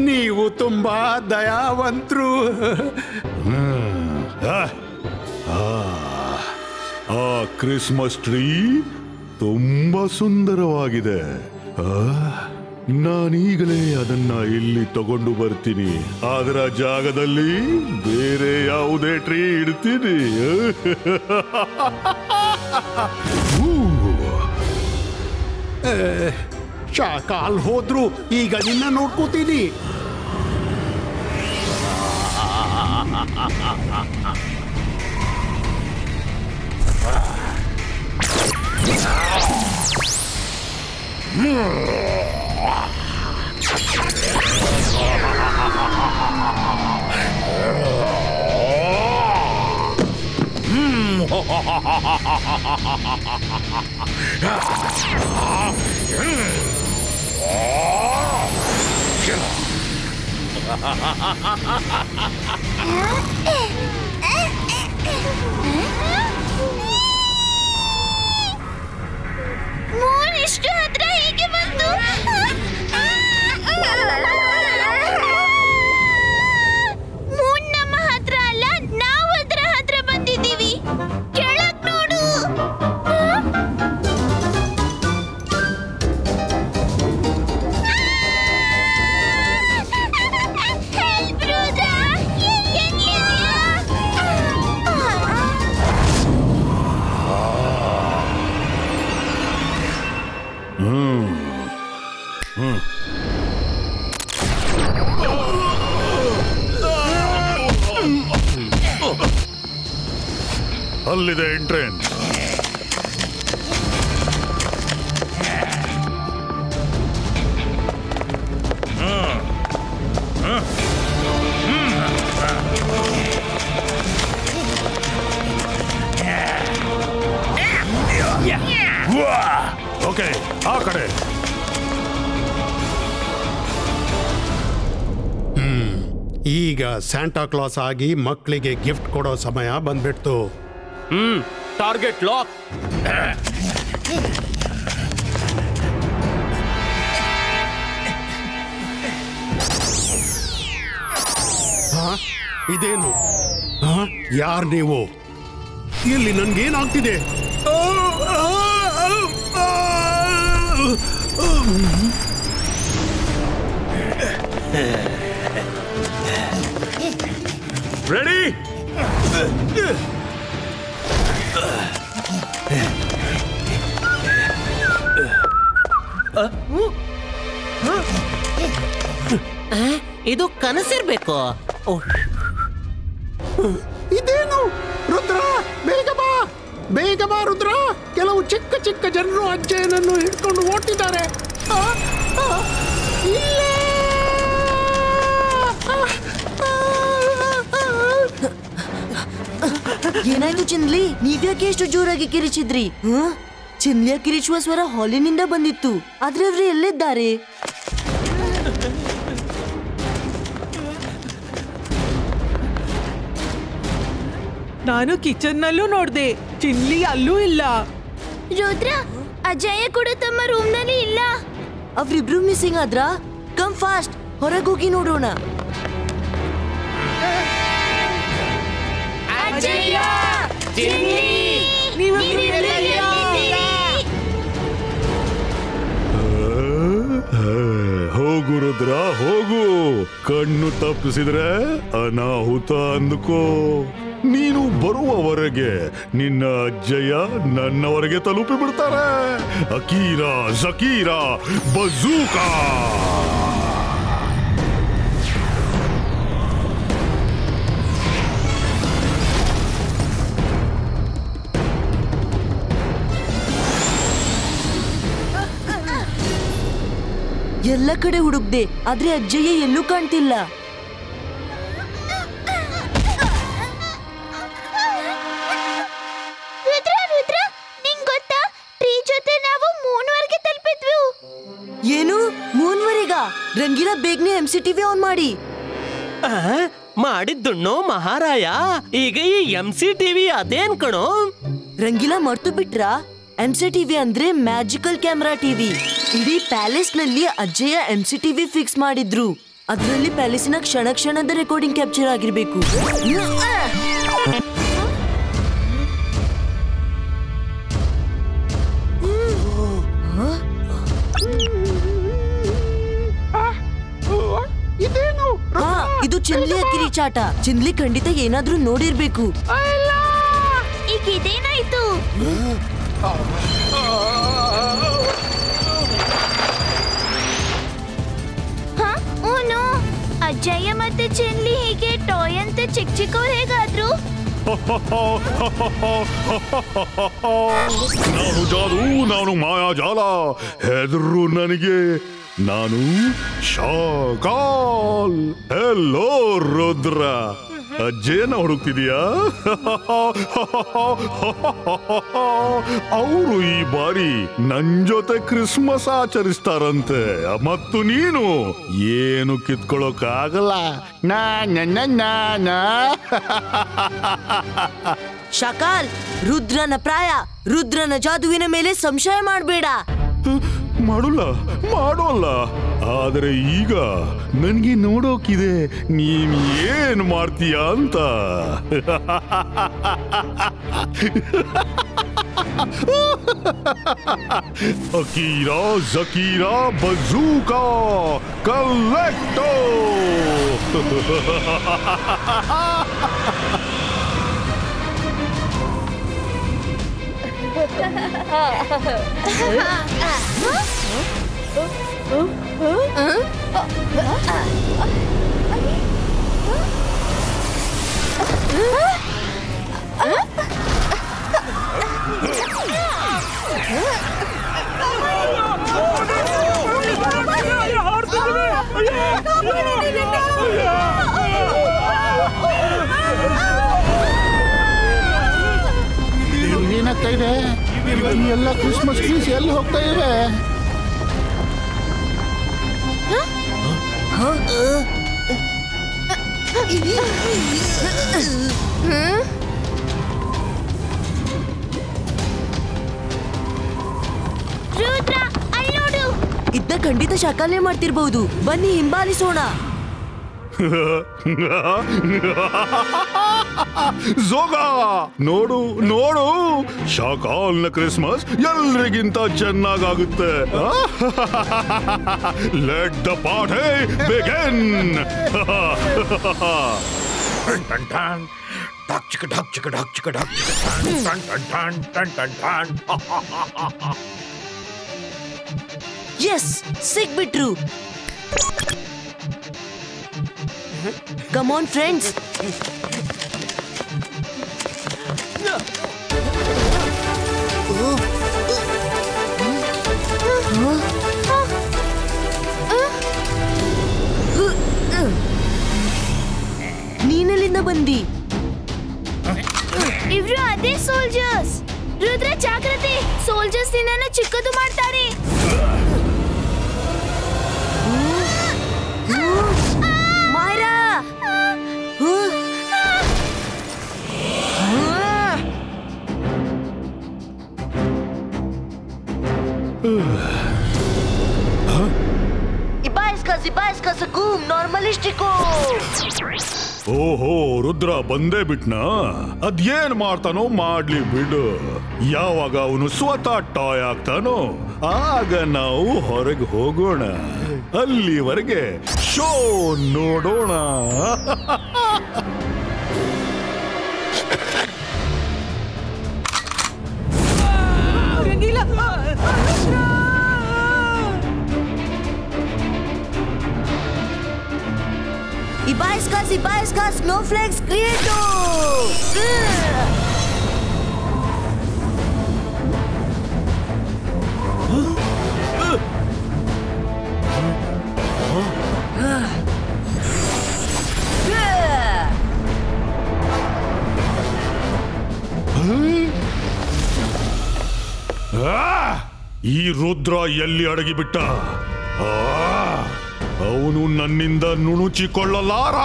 ನೀವು ತುಂಬಾ ದಯಾವಂತರು. ಆ ಕ್ರಿಸ್ಮಸ್ ಟ್ರೀ ತುಂಬಾ ಸುಂದರವಾಗಿದೆ. ನಾನೀಗಲೇ ಅದನ್ನ ಇಲ್ಲಿ ತಗೊಂಡು ಬರ್ತೀನಿ. ಅದರ ಜಾಗದಲ್ಲಿ ಬೇರೆ ಯಾವುದೇ ಟ್ರೀ ಇಡ್ತೀನಿ. ಶಾಕಾಲ್ ಹೋದ್ರು, ಈಗ ನಿನ್ನ ನೋಡ್ಕೋತೀನಿ. ಮೂನ್ ಇಷ್ಟು ಹತ್ರ ಹೇಗೆ ಬಂತು? ಮೂನ್ ನಮ್ಮ ಹತ್ರ ಅಲ್ಲ, ನಾವು ಅದರ ಹತ್ರ ಬಂದಿದ್ದೀವಿ. ಕೆಳಗ್ ನೋಡು. ಅಲ್ಲಿದೆ ಎಂಟ್ರೆನ್ಸ್. ಓಕೆ, ಆ ಕಡೆ. ಈಗ ಸ್ಯಾಂಟಾ ಕ್ಲಾಸ್ ಆಗಿ ಮಕ್ಕಳಿಗೆ ಗಿಫ್ಟ್ ಕೊಡೋ ಸಮಯ ಬಂದ್ಬಿಡ್ತು. Target lock. ಇದೇನು? ಯಾರ್ ನೀವು? ಇಲ್ಲಿ ನನ್ಗೇನಾಗ್ತಿದೆ? ರೆಡಿ? ಇದು ಕನಸಿರ್ಬೇಕು. ಇದೇನು? ರುದ್ರ, ಬೇಗ ಬಾ, ಬೇಗ ಬಾ ರುದ್ರ. ಕೆಲವು ಚಿಕ್ಕ ಚಿಕ್ಕ ಜನರು ಅಜ್ಜಯ್ಯನನ್ನು ಹಿಡ್ಕೊಂಡು ಓಡ್ತಿದ್ದಾರೆ. ಏನಾಯ್ತು ಚಿನ್ಲಿ? ನೀವ್ಯಾಕೆ ಎಷ್ಟು ಜೋರಾಗಿ ಕಿರಿಚಿದ್ರಿ? ಚಿನ್ಲಿಯ ಕಿರಿಚುವ ಸ್ವರ ಹಾಲಿನಿಂದ ಬಂದಿತ್ತು, ಆದ್ರೆ ಅವ್ರು ಎಲ್ಲಿದ್ದಾರೆ? ನಾನು ಕಿಚನ್ ನಲ್ಲೂ ನೋಡ್ದೆ, ಚಿನ್ಲಿ ಅಲ್ಲೂ ಇಲ್ಲ. ರುದ್ರ, ಅಜಯ ಕೂಡ ತಮ್ಮ ರೂಮ್ ನಲ್ಲಿ ಇಲ್ಲ. ಅವ್ರಿಬ್ರು ಮಿಸ್ಸಿಂಗ್ ಆದ್ರ? ಕಮ್ ಫಾಸ್ಟ್, ಹೊರಗೋಗಿ ನೋಡೋಣ. ಅಜಯ, ಚಿನ್ಲಿ, ಹೋಗು ರುದ್ರ, ಹೋಗು. ಕಣ್ಣು ತಪ್ಪಿಸಿದ್ರೆ ಅನಾಹುತ ಅಂದುಕೋ. ನೀನು ಬರುವವರೆಗೆ ನಿನ್ನ ಅಜ್ಜಯ್ಯ ನನ್ನವರೆಗೆ ತಲುಪಿ ಬಿಡ್ತಾರೆ. ಅಕೀರಾ, ಜಕೀರಾ, ಬಜೂಕಾ. ಎಲ್ಲ ಕಡೆ ಹುಡುಕ್ದೆ, ಆದ್ರೆ ಅಜ್ಜಯ್ಯ ಎಲ್ಲೂ ಕಾಣ್ತಿಲ್ಲ. ರಂಗೀಲಾ ಬೇಗನೆ MCTV ಆನ್ ಮಾಡಿ. ಮಾಡಿದ್ದುಣ್ಣು ಮಹಾರಾಯ. ಈಗ ಈ MCTV ಅದೇನ್ ಕಣೋ? ರಂಗೀಲಾ ಮರ್ತು ಬಿಟ್ರಾ? MCTV ಅಂದ್ರೆ ಮ್ಯಾಜಿಕಲ್ ಕ್ಯಾಮ್ರಾ ಟಿವಿ. ಇಡೀ ಪ್ಯಾಲೇಸ್ ನಲ್ಲಿ ಅಜ್ಜಯ್ಯ MCTV ಫಿಕ್ಸ್ ಮಾಡಿದ್ರು. ಅದರಲ್ಲಿ ಪ್ಯಾಲೇಸಿನ ಕ್ಷಣ ಕ್ಷಣದ ರೆಕಾರ್ಡಿಂಗ್ ಕ್ಯಾಪ್ಚರ್ ಆಗಿರ್ಬೇಕು. ಇದು ಚಿನ್ಲಿಯ ಕಿರಿಚಾಟ. ಚಿನ್ಲಿ ಖಂಡಿತ ಏನಾದ್ರೂ ನೋಡಿರ್ಬೇಕು. ಈಗ ಇದೇನಾಯ್ತು? ಓನೋ, ಅಜ್ಜಯ್ಯ ಮತ್ತೆ ಚಿನ್ಲಿ ಹೀಗೆ ಟಾಯ್ ಅಂತ ಚಿಕ್ಕ ಚಿಕ್ಕವ್ರು ಹೇಗಾದ್ರು? ನಾನು ಜಾದು, ನಾನು ಮಾಯಾಜಾಲ. ಹೆದರು ನನಗೆ. ನಾನು ಶಾಕಾಲ್. ಹೆಲೋ ರುದ್ರ, ಅಜ್ಜೇನ ಹುಡುಕ್ತಿದೀಯಾ? ಅವರು ಈ ಬಾರಿ ನನ್ ಜೊತೆ ಕ್ರಿಸ್ಮಸ್ ಆಚರಿಸ್ತಾರಂತೆ. ಮತ್ತು ನೀನು ಏನು ಕಿತ್ಕೊಳ್ಳೋಕಾಗಲ್ಲ. ಶಾಕಾಲ್, ರುದ್ರನ ಪ್ರಾಯ, ರುದ್ರನ ಜಾದುವಿನ ಮೇಲೆ ಸಂಶಯ ಮಾಡಬೇಡ. ಮಾಡೋಲ್ಲ. ಆದರೆ ಈಗ ನನ್ಗೆ ನೋಡೋಕಿದೆ ನೀನ್ ಏನ್ ಮಾಡ್ತೀಯ ಅಂತ. ಅಕೀರಾ ಜಕೀರಾ ಬಜೂಕಾ ಕಲೆಕ್ಟೋ. ಏನಾಗ್ತಾ ಇದೆ? ಎಲ್ಲ ಕ್ರಿಸ್ಮಸ್ ಟ್ರೀಸ್ ಎಲ್ಲಿ ಹೋಗ್ತಾ ಇವೆ? ರುದ್ರ, ಅಲ್ಲಿ ನೋಡು. ಇದ್ದ ಖಂಡಿತ ಶಾಕಾಲೇ ಮಾಡ್ತಿರ್ಬಹುದು. ಬನ್ನಿ ಹಿಂಬಾಲಿಸೋಣ. ಜೋಗ, ನೋಡು ನೋಡು, ಶಾಕಾಲ್ನ ಕ್ರಿಸ್ಮಸ್ ಎಲ್ರಿಗಿಂತ ಚೆನ್ನಾಗಾಗುತ್ತೆ. Let the party begin. Yes, ಸಿಕ್ಬಿಟ್ರು. Come on friends. ನೀನೆಲ್ಲಿಂದ ಬಂದಿ? ಇವ್ರು ಅದೇ ಸೋಲ್ಜರ್ಸ್. ರುದ್ರ ಜಾಗ್ರತೆ, ಸೋಲ್ಜರ್ಸ್ ನಿನ್ನನ್ನು ಚಿಕ್ಕದು ಮಾಡ್ತಾರೆ. ಮಾಯರಾ, Ibaiska Sagum, normalistico. ಓಹೋ, ರುದ್ರ ಬಂದೇ ಬಿಟ್ನಾ? ಅದೇನ್ ಮಾಡ್ತಾನೋ ಮಾಡ್ಲಿ ಬಿಡು. ಯಾವಾಗ ಅವನು ಸ್ವತಃ ಟಾಯ್ ಆಗ್ತಾನೋ ಆಗ ನಾವು ಹೊರಗೆ ಹೋಗೋಣ. ಅಲ್ಲಿವರೆಗೆ ಶೋ ನೋಡೋಣ. Ibaiska Snowflakes Creator. ಈ ರುದ್ರ ಎಲ್ಲಿ ಅಡಗಿಬಿಟ್ಟ? ಅವನು ನನ್ನಿಂದ ನುಣುಚಿಕೊಳ್ಳಲಾರ.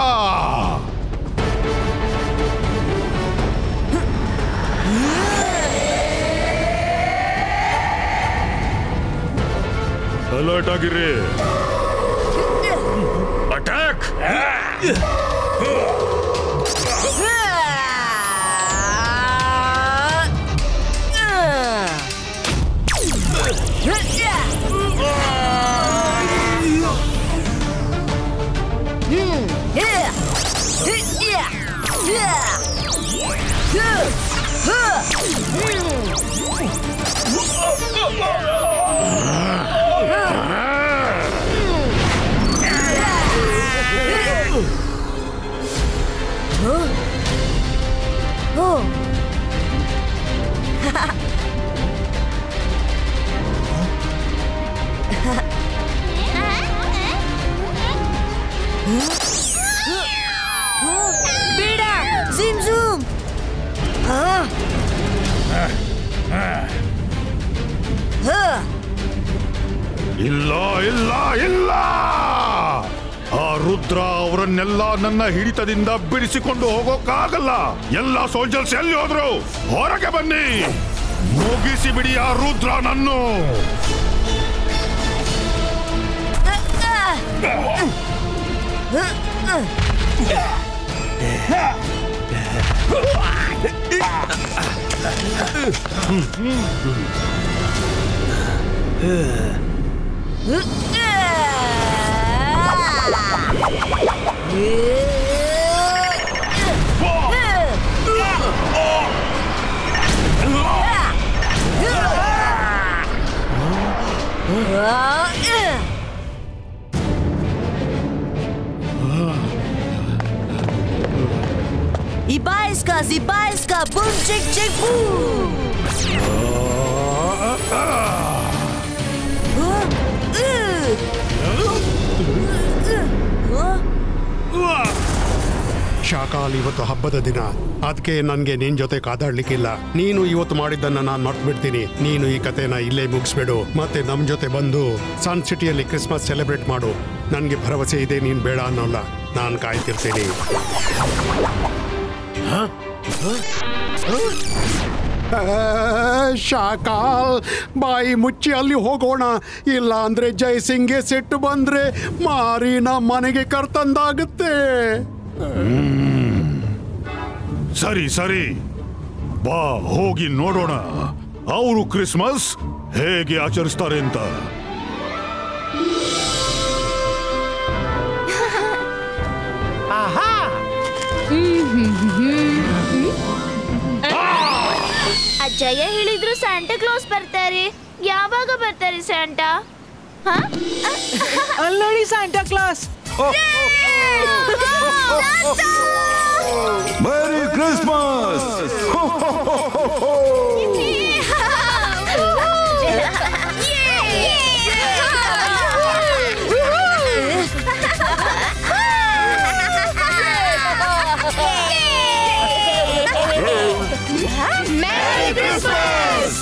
ಅಲರ್ಟ್ ಆಗಿರಿ. ಅಟ್ಯಾಕ್. ಬೇಡ ಝೂಮ್ ಝೂಮ್. ಇಲ್ಲ ಇಲ್ಲ ಇಲ್ಲ, ಆ ರುದ್ರ ಅವರನ್ನೆಲ್ಲ ನನ್ನ ಹಿಡಿತದಿಂದ ಬಿಡಿಸಿಕೊಂಡು ಹೋಗೋಕ್ಕಾಗಲ್ಲ. ಎಲ್ಲ ಸೋಲ್ಜರ್ಸ್ ಎಲ್ಲಿ ಹೋದ್ರು? ಹೊರಗೆ ಬನ್ನಿ, ಮುಗಿಸಿ ಬಿಡಿ ಆ ರುದ್ರನನ್ನು. Ibaiska, boom, chick, chick, boom. ಶಾಕಾಲ್, ಇವತ್ತು ಹಬ್ಬದ ದಿನ, ಅದಕ್ಕೆ ನನ್ಗೆ ನಿನ್ ಜೊತೆ ಕಾದಾಡ್ಲಿಕ್ಕಿಲ್ಲ. ನೀನು ಇವತ್ತು ಮಾಡಿದ್ದನ್ನ ನಾನು ಮರ್ತ್ಬಿಡ್ತೀನಿ. ನೀನು ಈ ಕಥೆನ ಇಲ್ಲೇ ಮುಗಿಸ್ಬಿಡು, ಮತ್ತೆ ನಮ್ ಜೊತೆ ಬಂದು ಸನ್ ಸಿಟಿಯಲ್ಲಿ ಕ್ರಿಸ್ಮಸ್ ಸೆಲೆಬ್ರೇಟ್ ಮಾಡು. ನನ್ಗೆ ಭರವಸೆ ಇದೆ, ನೀನ್ ಬೇಡ ಅನ್ನೋಲ್ಲ. ನಾನು ಕಾಯ್ತಿರ್ತೀನಿ. ಶಾಕಾಲ್, ಬಾಯಿ ಮುಚ್ಚಿ ಅಲ್ಲಿ ಹೋಗೋಣ. ಇಲ್ಲ ಅಂದ್ರೆ ಜಯಸಿಂಗ್ಗೆ ಸಿಟ್ಟು ಬಂದ್ರೆ ಮಾರಿನ ಮನೆಗೆ ಕರ್ತಂದಾಗುತ್ತೆ. ಸರಿ ಸರಿ, ಬಾ ಹೋಗಿ ನೋಡೋಣ ಅವರು ಕ್ರಿಸ್ಮಸ್ ಹೇಗೆ ಆಚರಿಸ್ತಾರೆ ಅಂತ. ಅಜ್ಜಯ್ಯ ಹೇಳಿದ್ರು ಸ್ಯಾಂಟಾ ಕ್ಲಾಸ್ ಬರ್ತಾರೆ. ಯಾವಾಗ ಬರ್ತಾರೆ ಸ್ಯಾಂಟಾ? ಅಲ್ಲಡಿ Santa Claus. Merry Christmas. Merry Christmas!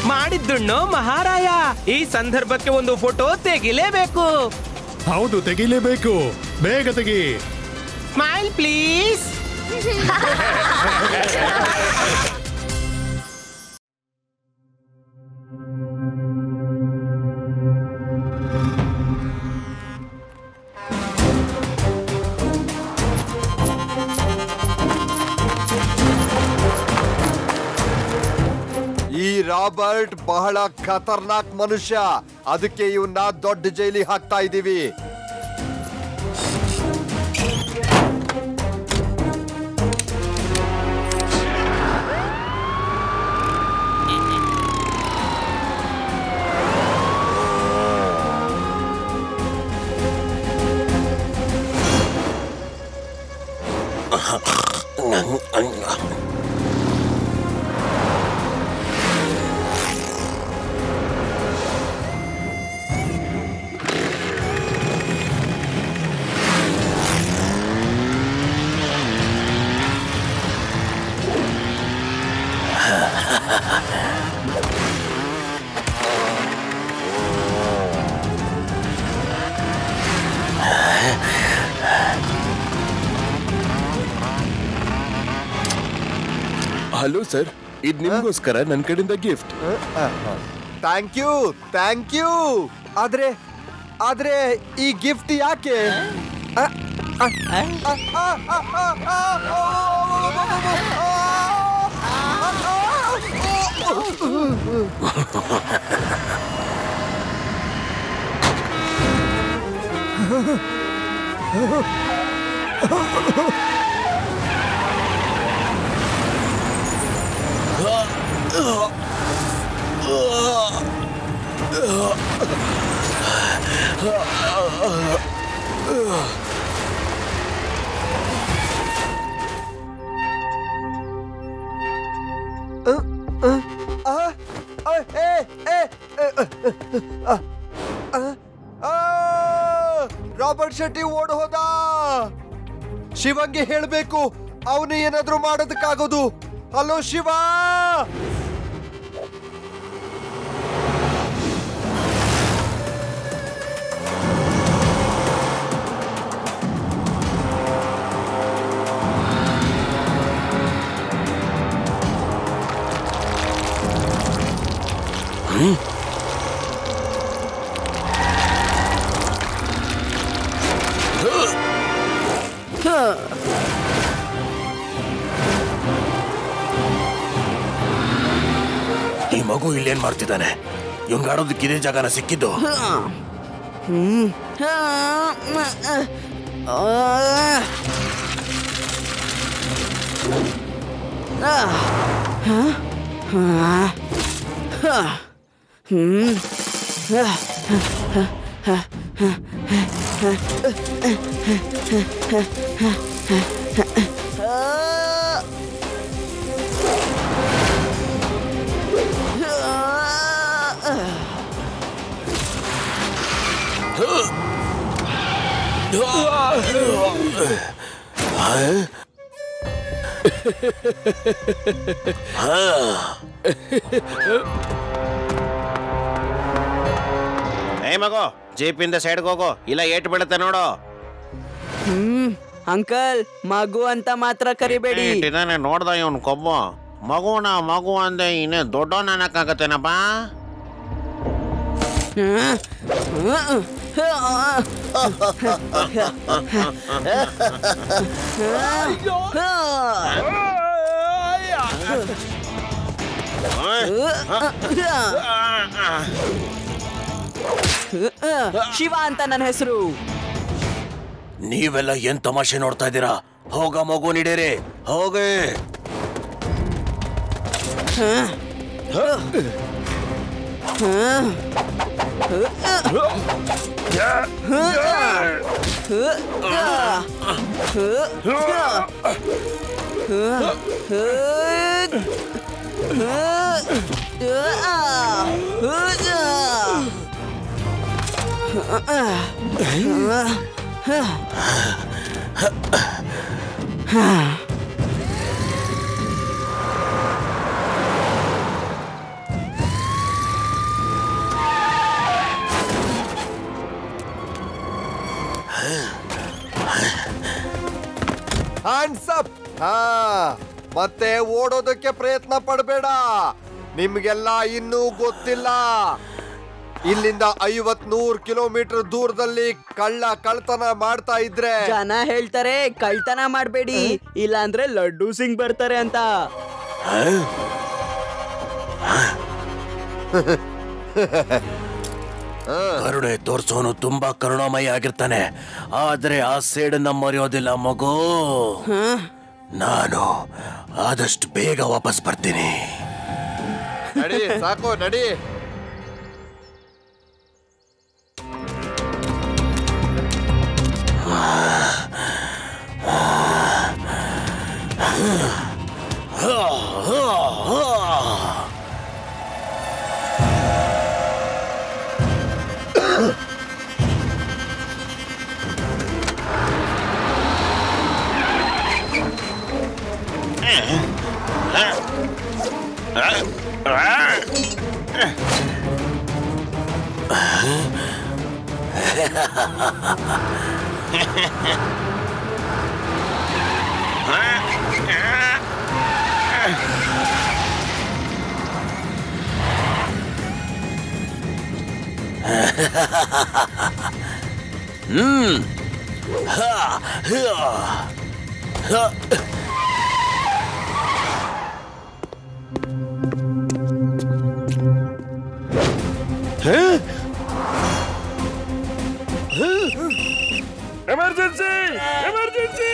ಮಾಡಿದ್ದುಣ್ಣು ಮಹಾರಾಯ, ಈ ಸಂದರ್ಭಕ್ಕೆ ಒಂದು ಫೋಟೋ ತೆಗಿಲೇಬೇಕು. ಹೌದು, ತೆಗಿಲೇಬೇಕು. ಬೇಗ ತೆಗಿ. Smile please. ಈ ರಾಬರ್ಟ್ ಬಹಳ ಖತರ್ನಾಕ್ ಮನುಷ್ಯ. ಅದಕ್ಕೆ ಇವನ್ನ ದೊಡ್ಡ ಜೈಲಿಗೆ ಹಾಕ್ತಾ ಇದೀವಿ. ಹಲೋ ಸರ್, ಇದು ನಿಮ್ಗೋಸ್ಕರ ನನ್ನ ಕಡೆಯಿಂದ ಗಿಫ್ಟ್. Thank you. ಆದ್ರೆ ಈ ಗಿಫ್ಟ್ ಯಾಕೆ? ರಾಬರ್ಟ್ ಶೆಟ್ಟಿ ಓಡ್ ಹೋದ. ಶಿವಂಗೆ ಹೇಳ್ಬೇಕು, ಅವನು ಏನಾದ್ರೂ ಮಾಡೋದಕ್ಕಾಗೋದು. ಹಲೋ ಶಿವ. ಈ ಮಗು ಇಲ್ಲೇನ್ ಮಾಡ್ತಿದ್ದಾನೆ? ಇವ್ನ್ ಆಡೋದಕ್ಕೆ ಇದೇ ಜಾಗನ ಸಿಕ್ಕಿದ್ದು. ಏ ಮಗು, ಜೀಪಿಂದ ಸೈಡ್ಗೆ ಹೋಗು, ಇಲ್ಲ ಏಟ್ ಬೀಳುತ್ತೆ ನೋಡು. ಅಂಕಲ್, ಮಗು ಅಂತ ಮಾತ್ರ ಕರಿಬೇಡಿ. ಇದಾನೆ ನೋಡ್ದ ಇವನ್ ಕೊಬ್ಬು. ಮಗು ಅಂದೆ ಇನ್ನೇ ದೊಡ್ಡವನ್ ಅನ್ನಕ್ಕಾಗತ್ತೇನಪ್ಪ? ಶಿವ ಅಂತ ನನ್ನ ಹೆಸರು. ನೀವೆಲ್ಲ ಏನ್ ತಮಾಷೆ ನೋಡ್ತಾ ಇದ್ದೀರಾ? ಹೋಗ ಮಗು ನೀಡೇರಿ, ಹೋಗಿ. Hands up. ಮತ್ತೆ ಓಡೋದಕ್ಕೆ ಪ್ರಯತ್ನ ಪಡಬೇಡ. ನಿಮ್ಗೆಲ್ಲ ಇನ್ನೂ ಗೊತ್ತಿಲ್ಲ, ಇಲ್ಲಿಂದ 50-100 ಕಿಲೋಮೀಟರ್ ದೂರದಲ್ಲಿ ಕಳ್ತನ ಮಾಡ್ತಾ ಇದ್ರೆ ಜನ ಹೇಳ್ತಾರೆ ಕಳ್ತನ ಮಾಡ್ಬೇಡಿ, ಇಲ್ಲಾಂದ್ರೆ ಲಡ್ಡು ಸಿಂಗ್ ಬರ್ತಾರೆ ಅಂತ. ಕರುಣೆ ತೋರ್ಸೋನು ತುಂಬಾ ಕರುಣಾಮಯ ಆಗಿರ್ತಾನೆ, ಆದ್ರೆ ಆ ಸೇಡನ್ನ ಮರೆಯೋದಿಲ್ಲ ಮಗು. ನಾನು ಆದಷ್ಟು ಬೇಗ ವಾಪಸ್ ಬರ್ತೀನಿ. ನಡಿ, ಸಾಕು, ನಡಿ. Emergency emergency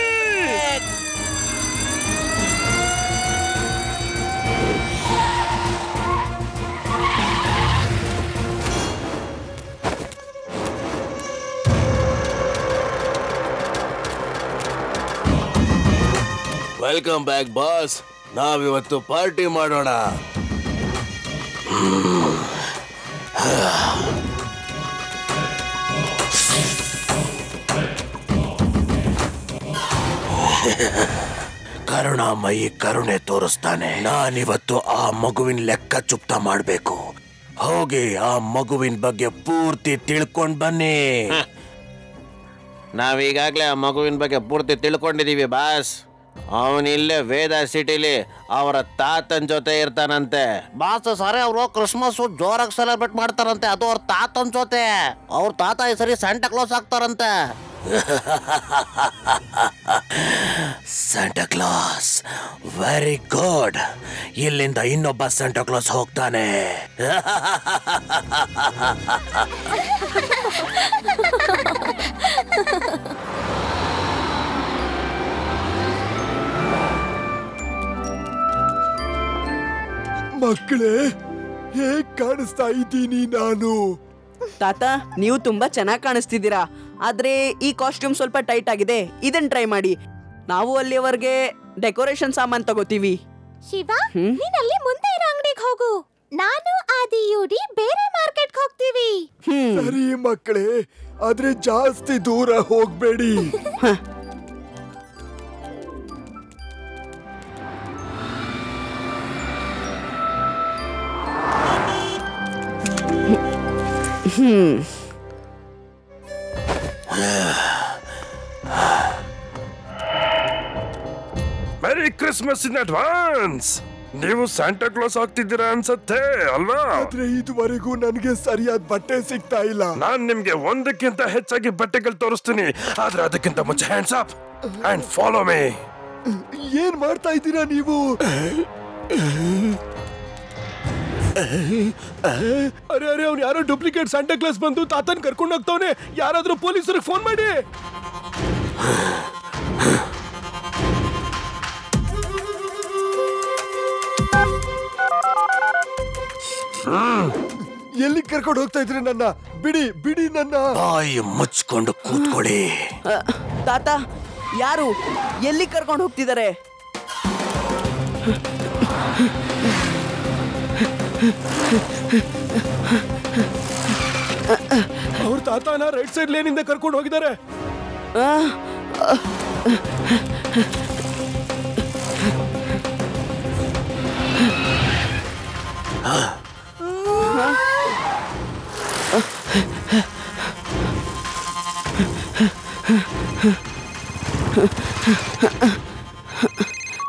welcome back boss. ನಾವಿವತ್ತು ಪಾರ್ಟಿ ಮಾಡೋಣ. ಕರುಣಾಮಯಿ ಕರುಣೆ ತೋರಿಸ್ತಾನೆ. ನಾನಿವತ್ತು ಆ ಮಗುವಿನ ಲೆಕ್ಕ ಚುಪ್ತ ಮಾಡ್ಬೇಕು. ಹೋಗಿ ಆ ಮಗುವಿನ ಬಗ್ಗೆ ಪೂರ್ತಿ ತಿಳ್ಕೊಂಡ್ ಬನ್ನಿ. ನಾವೀಗಾಗ್ಲೇ ಆ ಮಗುವಿನ ಬಗ್ಗೆ ಪೂರ್ತಿ ತಿಳ್ಕೊಂಡಿದೀವಿ ಬಾಸ್. ಅವನಿಲ್ಲೇ ವೇದ ಸಿಟಿಲಿ ಅವರ ತಾತನ್ ಜೊತೆ ಇರ್ತಾನಂತೆ. ಬಾಸ್ ಸರಿ ಅವರು ಕ್ರಿಸ್ಮಸ್ ಜೋರಾಗಿ ಸೆಲೆಬ್ರೇಟ್ ಮಾಡ್ತಾರಂತೆ. ಅದು ಅವ್ರ ತಾತನ್ ಜೊತೆ. ಅವ್ರ ತಾತ ಈ ಸರಿ ಸ್ಯಾಂಟಾ ಕ್ಲಾಸ್ ಆಗ್ತಾರಂತೆ. Santa Claus very good. ಇಲ್ಲಿಂದ ಇನ್ನೊಬ್ಬ ಸ್ಯಾಂಟಾ ಕ್ಲಾಸ್ ಹೋಗ್ತಾನೆ. ಮಕ್ಕಳೇ, ಹೇಗ್ ಕಾಣಿಸ್ತಾ ಇದ್ದೀನಿ ನಾನು? ತಾತ, ನೀವು ತುಂಬಾ ಚೆನ್ನಾಗಿ ಕಾಣಿಸ್ತಿದ್ದೀರಾ. ಆದ್ರೆ ಈ ಕಾಸ್ಟ್ಯೂಮ್ ಸ್ವಲ್ಪ ಟೈಟ್ ಆಗಿದೆ. ಇದನ್ನ ಟ್ರೈ ಮಾಡಿ. ನಾವು ಅಲ್ಲಿವರೆಗೆ ಡೆಕೋರೇಷನ್ ಸಾಮಾನ್ ತಗೋತೀವಿ. ಶಿವ, ನೀನ್ ಅಲ್ಲಿ ಮುಂದೆ ಇರೋ ಅಂಗಡಿಗೆ ಹೋಗು. ನಾನು ಆದಿ ಯೂಡಿ ಬೇರೆ ಮಾರ್ಕೆಟ್ಗೆ ಹೋಗ್ತೀವಿ. ಸರಿ ಮಕ್ಕಳೇ, ಆದ್ರೆ ಜಾಸ್ತಿ ದೂರ ಹೋಗ್ಬೇಡಿ. ಮೆರಿ ಕ್ರಿಸ್ಮಸ್ ಇನ್ ಅಡ್ವಾನ್ಸ್. ನೀವು ಸ್ಯಾಂಟಾ ಕ್ಲಾಸ್ ಆಗ್ತಿದ್ದೀರಾ ಅನ್ಸತ್ತೆ ಅಲ್ವಾ? ಆದ್ರೆ ಇದುವರೆಗೂ ನನಗೆ ಸರಿಯಾದ ಬಟ್ಟೆ ಸಿಗ್ತಾ ಇಲ್ಲ. ನಾನ್ ನಿಮ್ಗೆ ಒಂದಕ್ಕಿಂತ ಹೆಚ್ಚಾಗಿ ಬಟ್ಟೆಗಳು ತೋರಿಸ್ತೀನಿ. ಆದ್ರೆ ಅದಕ್ಕಿಂತ ಮುಂಚೆ hands up and follow me. ಏನ್ ಮಾಡ್ತಾ ಇದ್ದೀರಾ ನೀವು? ಅರೆ ಅರೆ, ಅವ್ನು ಯಾರೋ ಡೂಪ್ಲಿಕೇಟ್ ಸ್ಯಾಂಟಾ ಕ್ಲಾಸ್ ಬಂದು ತಾತನ್ ಕರ್ಕೊಂಡು ಹೋಗ್ತಾವನೆ. ಯಾರಾದ್ರೂ ಪೊಲೀಸರಿಗೆ ಫೋನ್ ಮಾಡಿ. ಎಲ್ಲಿ ಕರ್ಕೊಂಡು ಹೋಗ್ತಾ ಇದ್ರಿ ನನ್ನ? ಬಿಡಿ ಬಿಡಿ ನನ್ನ. ಬಾಯಿ ಮುಚ್ಕೊಂಡು ಕೂತ್ಕೊಳ್ಳಿ. ತಾತ, ಯಾರು ಎಲ್ಲಿ ಕರ್ಕೊಂಡು ಹೋಗ್ತಿದ್ದಾರೆ? ಅವ್ರ ತಾತನ ರೈಟ್ ಸೈಡ್ ಲೇನಿಂದ ಕರ್ಕೊಂಡು ಹೋಗಿದ್ದಾರೆ.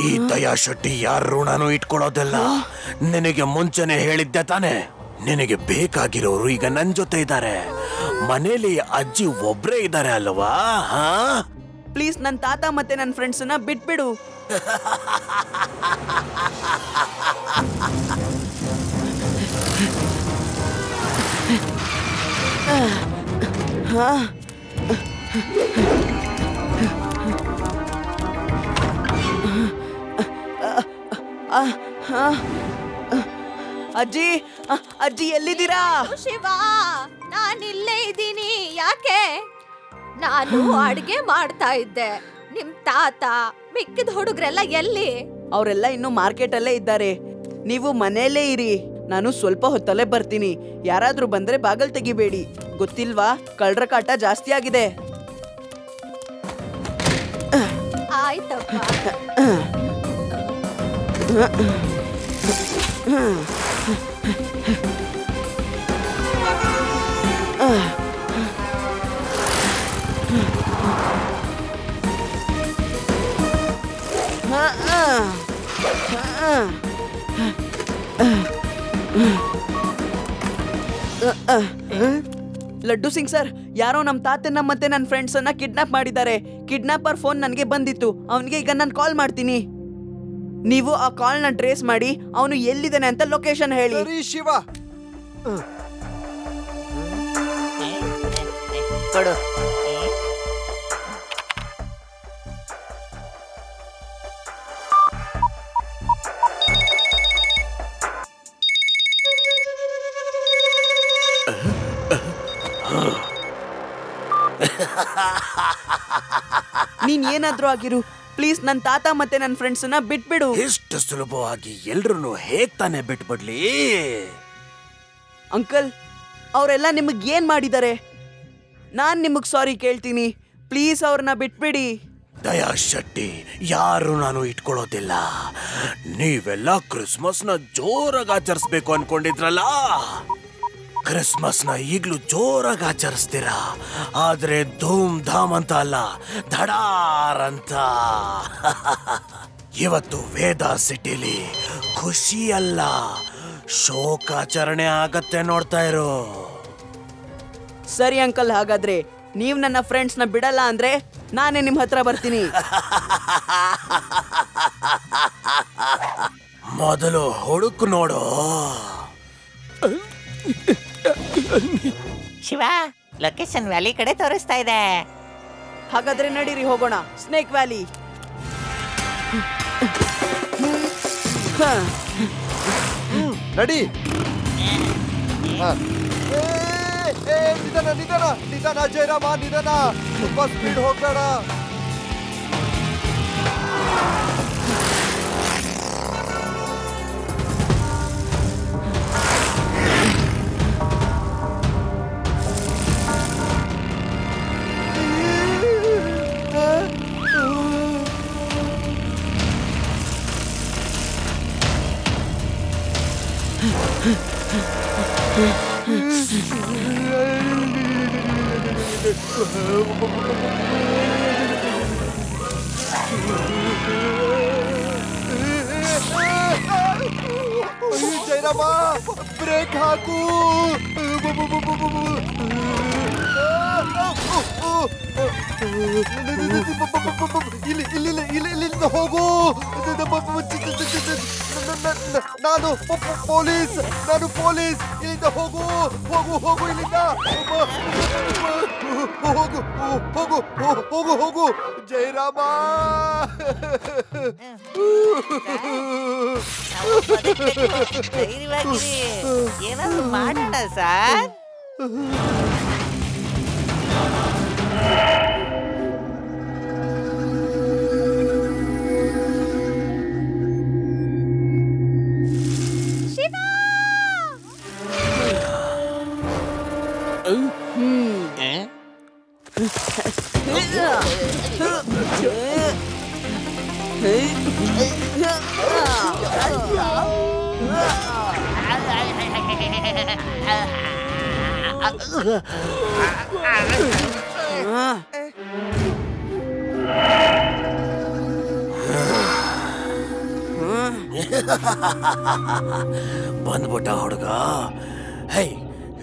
ಈ ದಯಾ ಶೆಟ್ಟಿ ಯಾರ ಋಣನೂ ಇಟ್ಕೊಳ್ಳೋದಿಲ್ಲ. ನಿನಗೆ ಮುಂಚೆನೆ ಹೇಳಿದ್ದೆ ತಾನೆ, ನಿನಗೆ ಬೇಕಾಗಿರೋರು ಈಗ ನನ್ ಜೊತೆ ಇದ್ದಾರೆ. ಮನೇಲಿ ಅಜ್ಜಿ ಒಬ್ರೇ ಇದ್ದಾರೆ ಅಲ್ವಾ? ಪ್ಲೀಸ್ ನನ್ನ ತಾತ ಮತ್ತೆ ನನ್ನ ಫ್ರೆಂಡ್ಸ್ನ ಬಿಟ್ಬಿಡು. ಅಜ್ಜಿ, ಅಜ್ಜಿ ಎಲ್ಲಿದ್ದೀರಾ? ಶಿವ, ನಾನು ಇಲ್ಲೇ ಇದ್ದೀನಿ. ಯಾಕೆ? ನಾನು ಅಡ್ಗೆ ಮಾಡ್ತಾ ಇದ್ದೆ. ನಿಮ್ ತಾತ ಮಿಕ್ಕಿದ ಹುಡುಗ್ರೆಲ್ಲ ಎಲ್ಲಿ? ಅವರೆಲ್ಲ ಇನ್ನು ಮಾರ್ಕೆಟ್ ಅಲ್ಲೇ ಇದ್ದಾರೆ. ನೀವು ಮನೆಯಲ್ಲೇ ಇರಿ. ನಾನು ಸ್ವಲ್ಪ ಹೊತ್ತಲ್ಲೇ ಬರ್ತೀನಿ. ಯಾರಾದ್ರೂ ಬಂದ್ರೆ ಬಾಗಲ್ ತೆಗಿಬೇಡಿ. ಗೊತ್ತಿಲ್ವಾ, ಕಳ್ರ ಕಾಟ ಜಾಸ್ತಿ ಆಗಿದೆ. ಆಯ್ತಪ್ಪ. ಲಡ್ಡು ಸಿಂಗ್ ಸರ್, ಯಾರೋ ನಮ್ಮ ತಾತನ ಮತ್ತೆ ನನ್ನ ಫ್ರೆಂಡ್ಸ್ ಅನ್ನ ಕಿಡ್ನಾಪ್ ಮಾಡಿದ್ದಾರೆ. ಕಿಡ್ನಾಪರ್ ಫೋನ್ ನನಗೆ ಬಂದಿತ್ತು. ಅವನಿಗೆ ಈಗ ನಾನು ಕಾಲ್ ಮಾಡ್ತೀನಿ. ನೀವು ಆ ಕಾಲ್ನ ಟ್ರೇಸ್ ಮಾಡಿ ಅವನು ಎಲ್ಲಿದ್ದಾನೆ ಅಂತ ಲೊಕೇಶನ್ ಹೇಳಿ. ಶಿವ ಕೊಡು. ನೀನ್ ಏನಾದ್ರೂ ಆಗಿರು, ಪ್ಲೀಸ್ ನನ್ನ ತಾತ ಮತ್ತೆ ನನ್ನ ಫ್ರೆಂಡ್ಸ್ ನ ಬಿಟ್ಬಿಡು. ಎಷ್ಟು ಸುಲಭವಾಗಿ ಎಲ್ರು ಹೇಗ್ ತಾನೇ ಬಿಟ್ಬಿಡ್ಲಿ? ಅಂಕಲ್, ಅವರೆಲ್ಲ ನಿಮಗ್ ಏನ್ ಮಾಡಿದ್ದಾರೆ? ನಾನ್ ನಿಮಗ್ ಸಾರಿ ಕೇಳ್ತೀನಿ, ಪ್ಲೀಸ್ ಅವ್ರನ್ನ ಬಿಟ್ಬಿಡಿ. ದಯಾ ಶೆಟ್ಟಿ, ಯಾರು ನಾನು ಇಟ್ಕೊಳ್ಳೋದಿಲ್ಲ. ನೀವೆಲ್ಲ ಕ್ರಿಸ್ಮಸ್ನ ಜೋರಾಗಿ ಆಚರಿಸ್ಬೇಕು ಅನ್ಕೊಂಡಿದ್ರಲ್ಲ, ಕ್ರಿಸ್ಮಸ್ನ ಈಗ್ಲೂ ಜೋರಾಗಿ ಆಚರಿಸ್ತೀರಾ. ಆದ್ರೆ ಧೂಮ್ ಧಾಮ್ ಅಂತ ಅಲ್ಲ, ಧಡಾರ್ ಅಂತ. ಇವತ್ತು ವೇದ ಸಿಟಿಲಿ ಖುಷಿ ಅಲ್ಲ, ಶೋಕಾಚರಣೆ ಆಗತ್ತೆ. ನೋಡ್ತಾ ಇರೋ. ಸರಿ ಅಂಕಲ್, ಹಾಗಾದ್ರೆ ನೀವ್ ನನ್ನ ಫ್ರೆಂಡ್ಸ್ ನ ಬಿಡಲ್ಲ ಅಂದ್ರೆ ನಾನೇ ನಿಮ್ ಹತ್ರ ಬರ್ತೀನಿ. ಮೊದಲು ಹುಡುಕು ನೋಡು. ಶಿವ, ಲೊಕೇಶನ್ ವ್ಯಾಲಿ ಕಡೆ ತೋರಿಸ್ತಾ ಇದೆ. ಹಾಗಾದ್ರೆ ನಡೀರಿ ಹೋಗೋಣ, ಸ್ನೇಕ್ ವ್ಯಾಲಿ. ನಡಿ. ನಿಧಾನ ನಿಧಾನ ನಿಧಾನ ಜಯರಾಮ, ನಿಧಾನ. ತುಂಬಾ ಸ್ಪೀಡ್ ಹೋಗ್ಬೇಡ. ಜಯರಾಮ, ಬ್ರೇಕ್ ಹಾಕು. ಇಲ್ಲಿಂದ ಹೋಗು. ನಾನು ಪೊಲೀಸ್. ಇಲ್ಲಿಂದ ಹೋಗು ಹೋಗು ಹೋಗು. ಇಲ್ಲಿಂದ ಹೋಗು ಹೋಗು ಹೋಗು ಹೋಗು. ಜಯರಾಮ, ಏನಾದ್ರು ಮಾಡೋಣ ಸರ್. ಬಂದ್ಬಿಟ್ಟ ಹುಡುಗ. ಹೇ,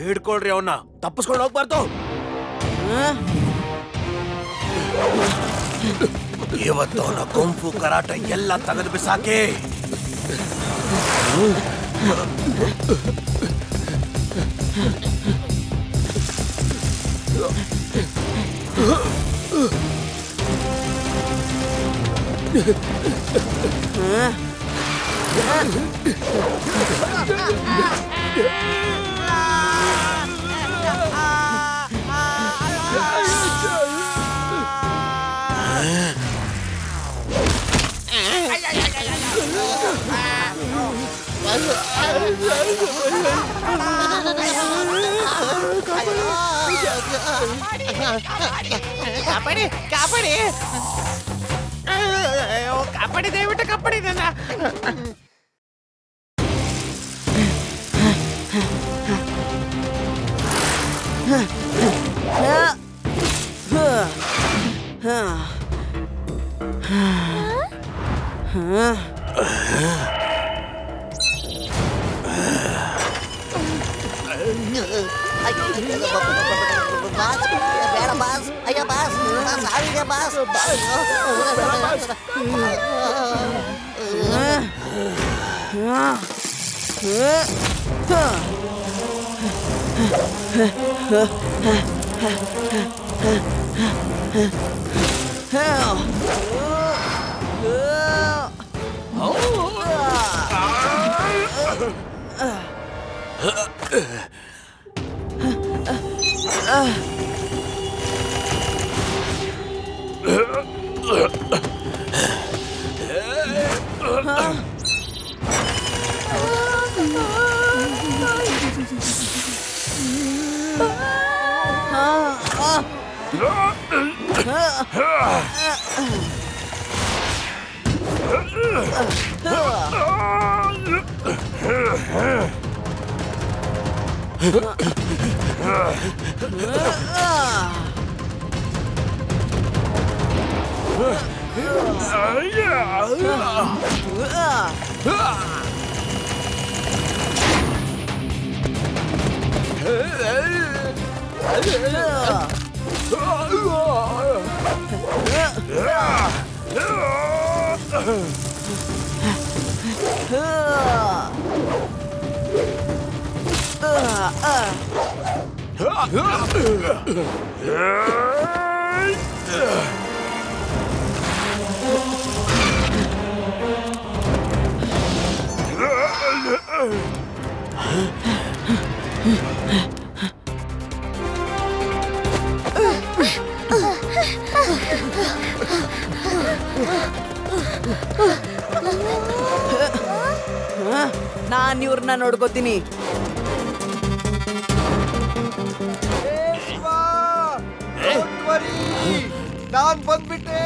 ಹಿಡ್ಕೊಳ್ರಿ ಅವನ್ನ, ತಪ್ಪಿಸ್ಕೊಂಡು ಹೋಗ್ಬಾರ್ದು. ಇವತ್ತು ಅವನ ಕುಂಫು ಕರಾಟ ಎಲ್ಲ ತೆಗೆದು ಬಿಸಾಕಿ. ಕಾಪಾಡಿ ಕಾಪಾಡಿ ಕಾಪಾಡಿ, ದಯವಿಟ್ಟು ಕಾಪಾಡಿ ನನ್ನ. ಬಾಸ್ ಬೇಡ ಬಾಸ್. ಅಯ್ಯೋ ಬಾಸ್, ಸಾವಿದೆ ಬಾಸ್. ನಾನ್ ಇವ್ರನ್ನ ನೋಡ್ಕೋತೀನಿ. ನಾನ್ ಬಂದ್ಬಿಟ್ಟೆ.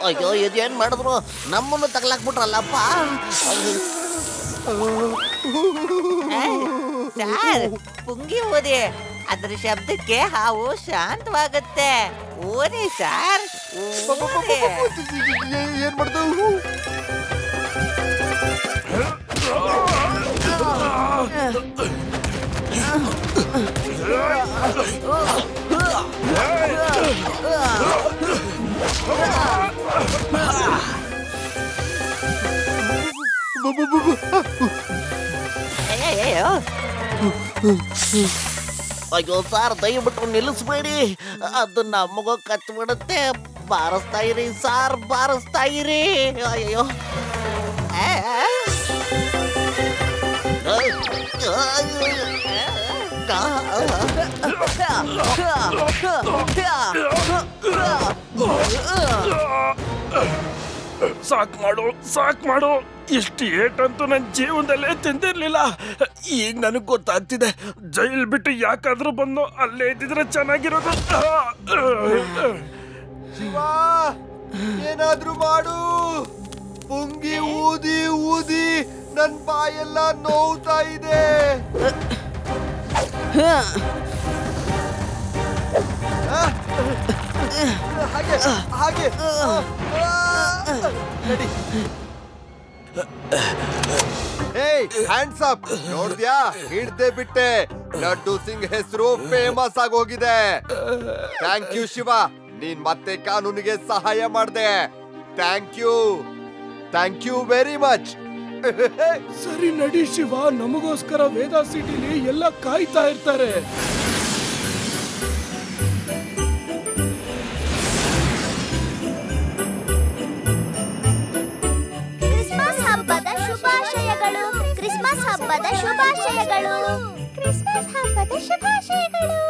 ಅಯ್ಯೋ ಇದೇನ್ ಮಾಡಿದ್ರು, ನಮ್ಮನ್ನು ತಗ್ಲಾಕ್ಬಿಟ್ರಲ್ಲಪ್ಪ. ಸರ್, ಪುಂಗಿ ಓದಿ, ಅದ್ರ ಶಬ್ದಕ್ಕೆ ಹಾವು ಶಾಂತವಾಗುತ್ತೆ. ಓದಿ ಸರ್, ಏನ್ ಮಾಡ್ದು? ಅಯ್ಯೋ ಸಾರ್, ದಯವಿಟ್ಟು ನಿಲ್ಲಿಸ್ಬೇಡಿ, ಅದು ನಮಗ ಕಚ್ಬಿಡುತ್ತೆ. ಬಾರಿಸ್ತಾ ಇರಿ ಸಾರ್, ಬಾರಿಸ್ತಾ ಇರಿ. ಅಯ್ಯೋ ಸಾಕ್ ಮಾಡು, ಸಾಕ್ ಮಾಡು. ಇಷ್ಟು ಏಟಂತೂ ನನ್ನ ಜೀವನದಲ್ಲೇ ತಿಂದಿರ್ಲಿಲ್ಲ. ಈಗ ನನಗ್ ಗೊತ್ತಾಗ್ತಿದೆ, ಜೈಲ್ ಬಿಟ್ಟು ಯಾಕಾದ್ರೂ ಬಂದು ಅಲ್ಲೇ ಇದ್ದಿದ್ರೆ ಚೆನ್ನಾಗಿರೋದು. ಶಿವ, ಏನಾದ್ರೂ ಮಾಡು. ಪುಂಗಿ ಊದಿ ಊದಿ ನನ್ ಬಾಯೆಲ್ಲ ನೋವ್ತಾ ಇದೆ. ಹಾಗೆ ಹಾಗೆ ನಡಿ. ಏಯ್, ಹ್ಯಾಂಡ್ಸ್ ಅಪ್. ನೋಡ್ದ್ಯಾ, ಹಿಡ್ದೆ ಬಿಟ್ಟೆ. ಲಡ್ಡು ಸಿಂಗ್ ಹೆಸರು ಫೇಮಸ್ ಆಗೋಗಿದೆ. ಥ್ಯಾಂಕ್ ಯು ಶಿವ, ನೀನ್ ಮತ್ತೆ ಕಾನೂನಿಗೆ ಸಹಾಯ ಮಾಡ್ದೆ. Thank you very much. ಸರಿ ನಡಿ ಶಿವ, ನಮಗೋಸ್ಕರ ವೇದಾ ಸಿಟಿಲಿ ಎಲ್ಲ ಕಾಯ್ತಾ ಇರ್ತಾರೆ. ಕ್ರಿಸ್ಮಸ್ ಹಬ್ಬದ ಶುಭಾಶಯಗಳು. ಕ್ರಿಸ್ಮಸ್ ಹಬ್ಬದ ಶುಭಾಶಯಗಳು. ಕ್ರಿಸ್ಮಸ್ ಹಬ್ಬದ ಶುಭಾಶಯಗಳು.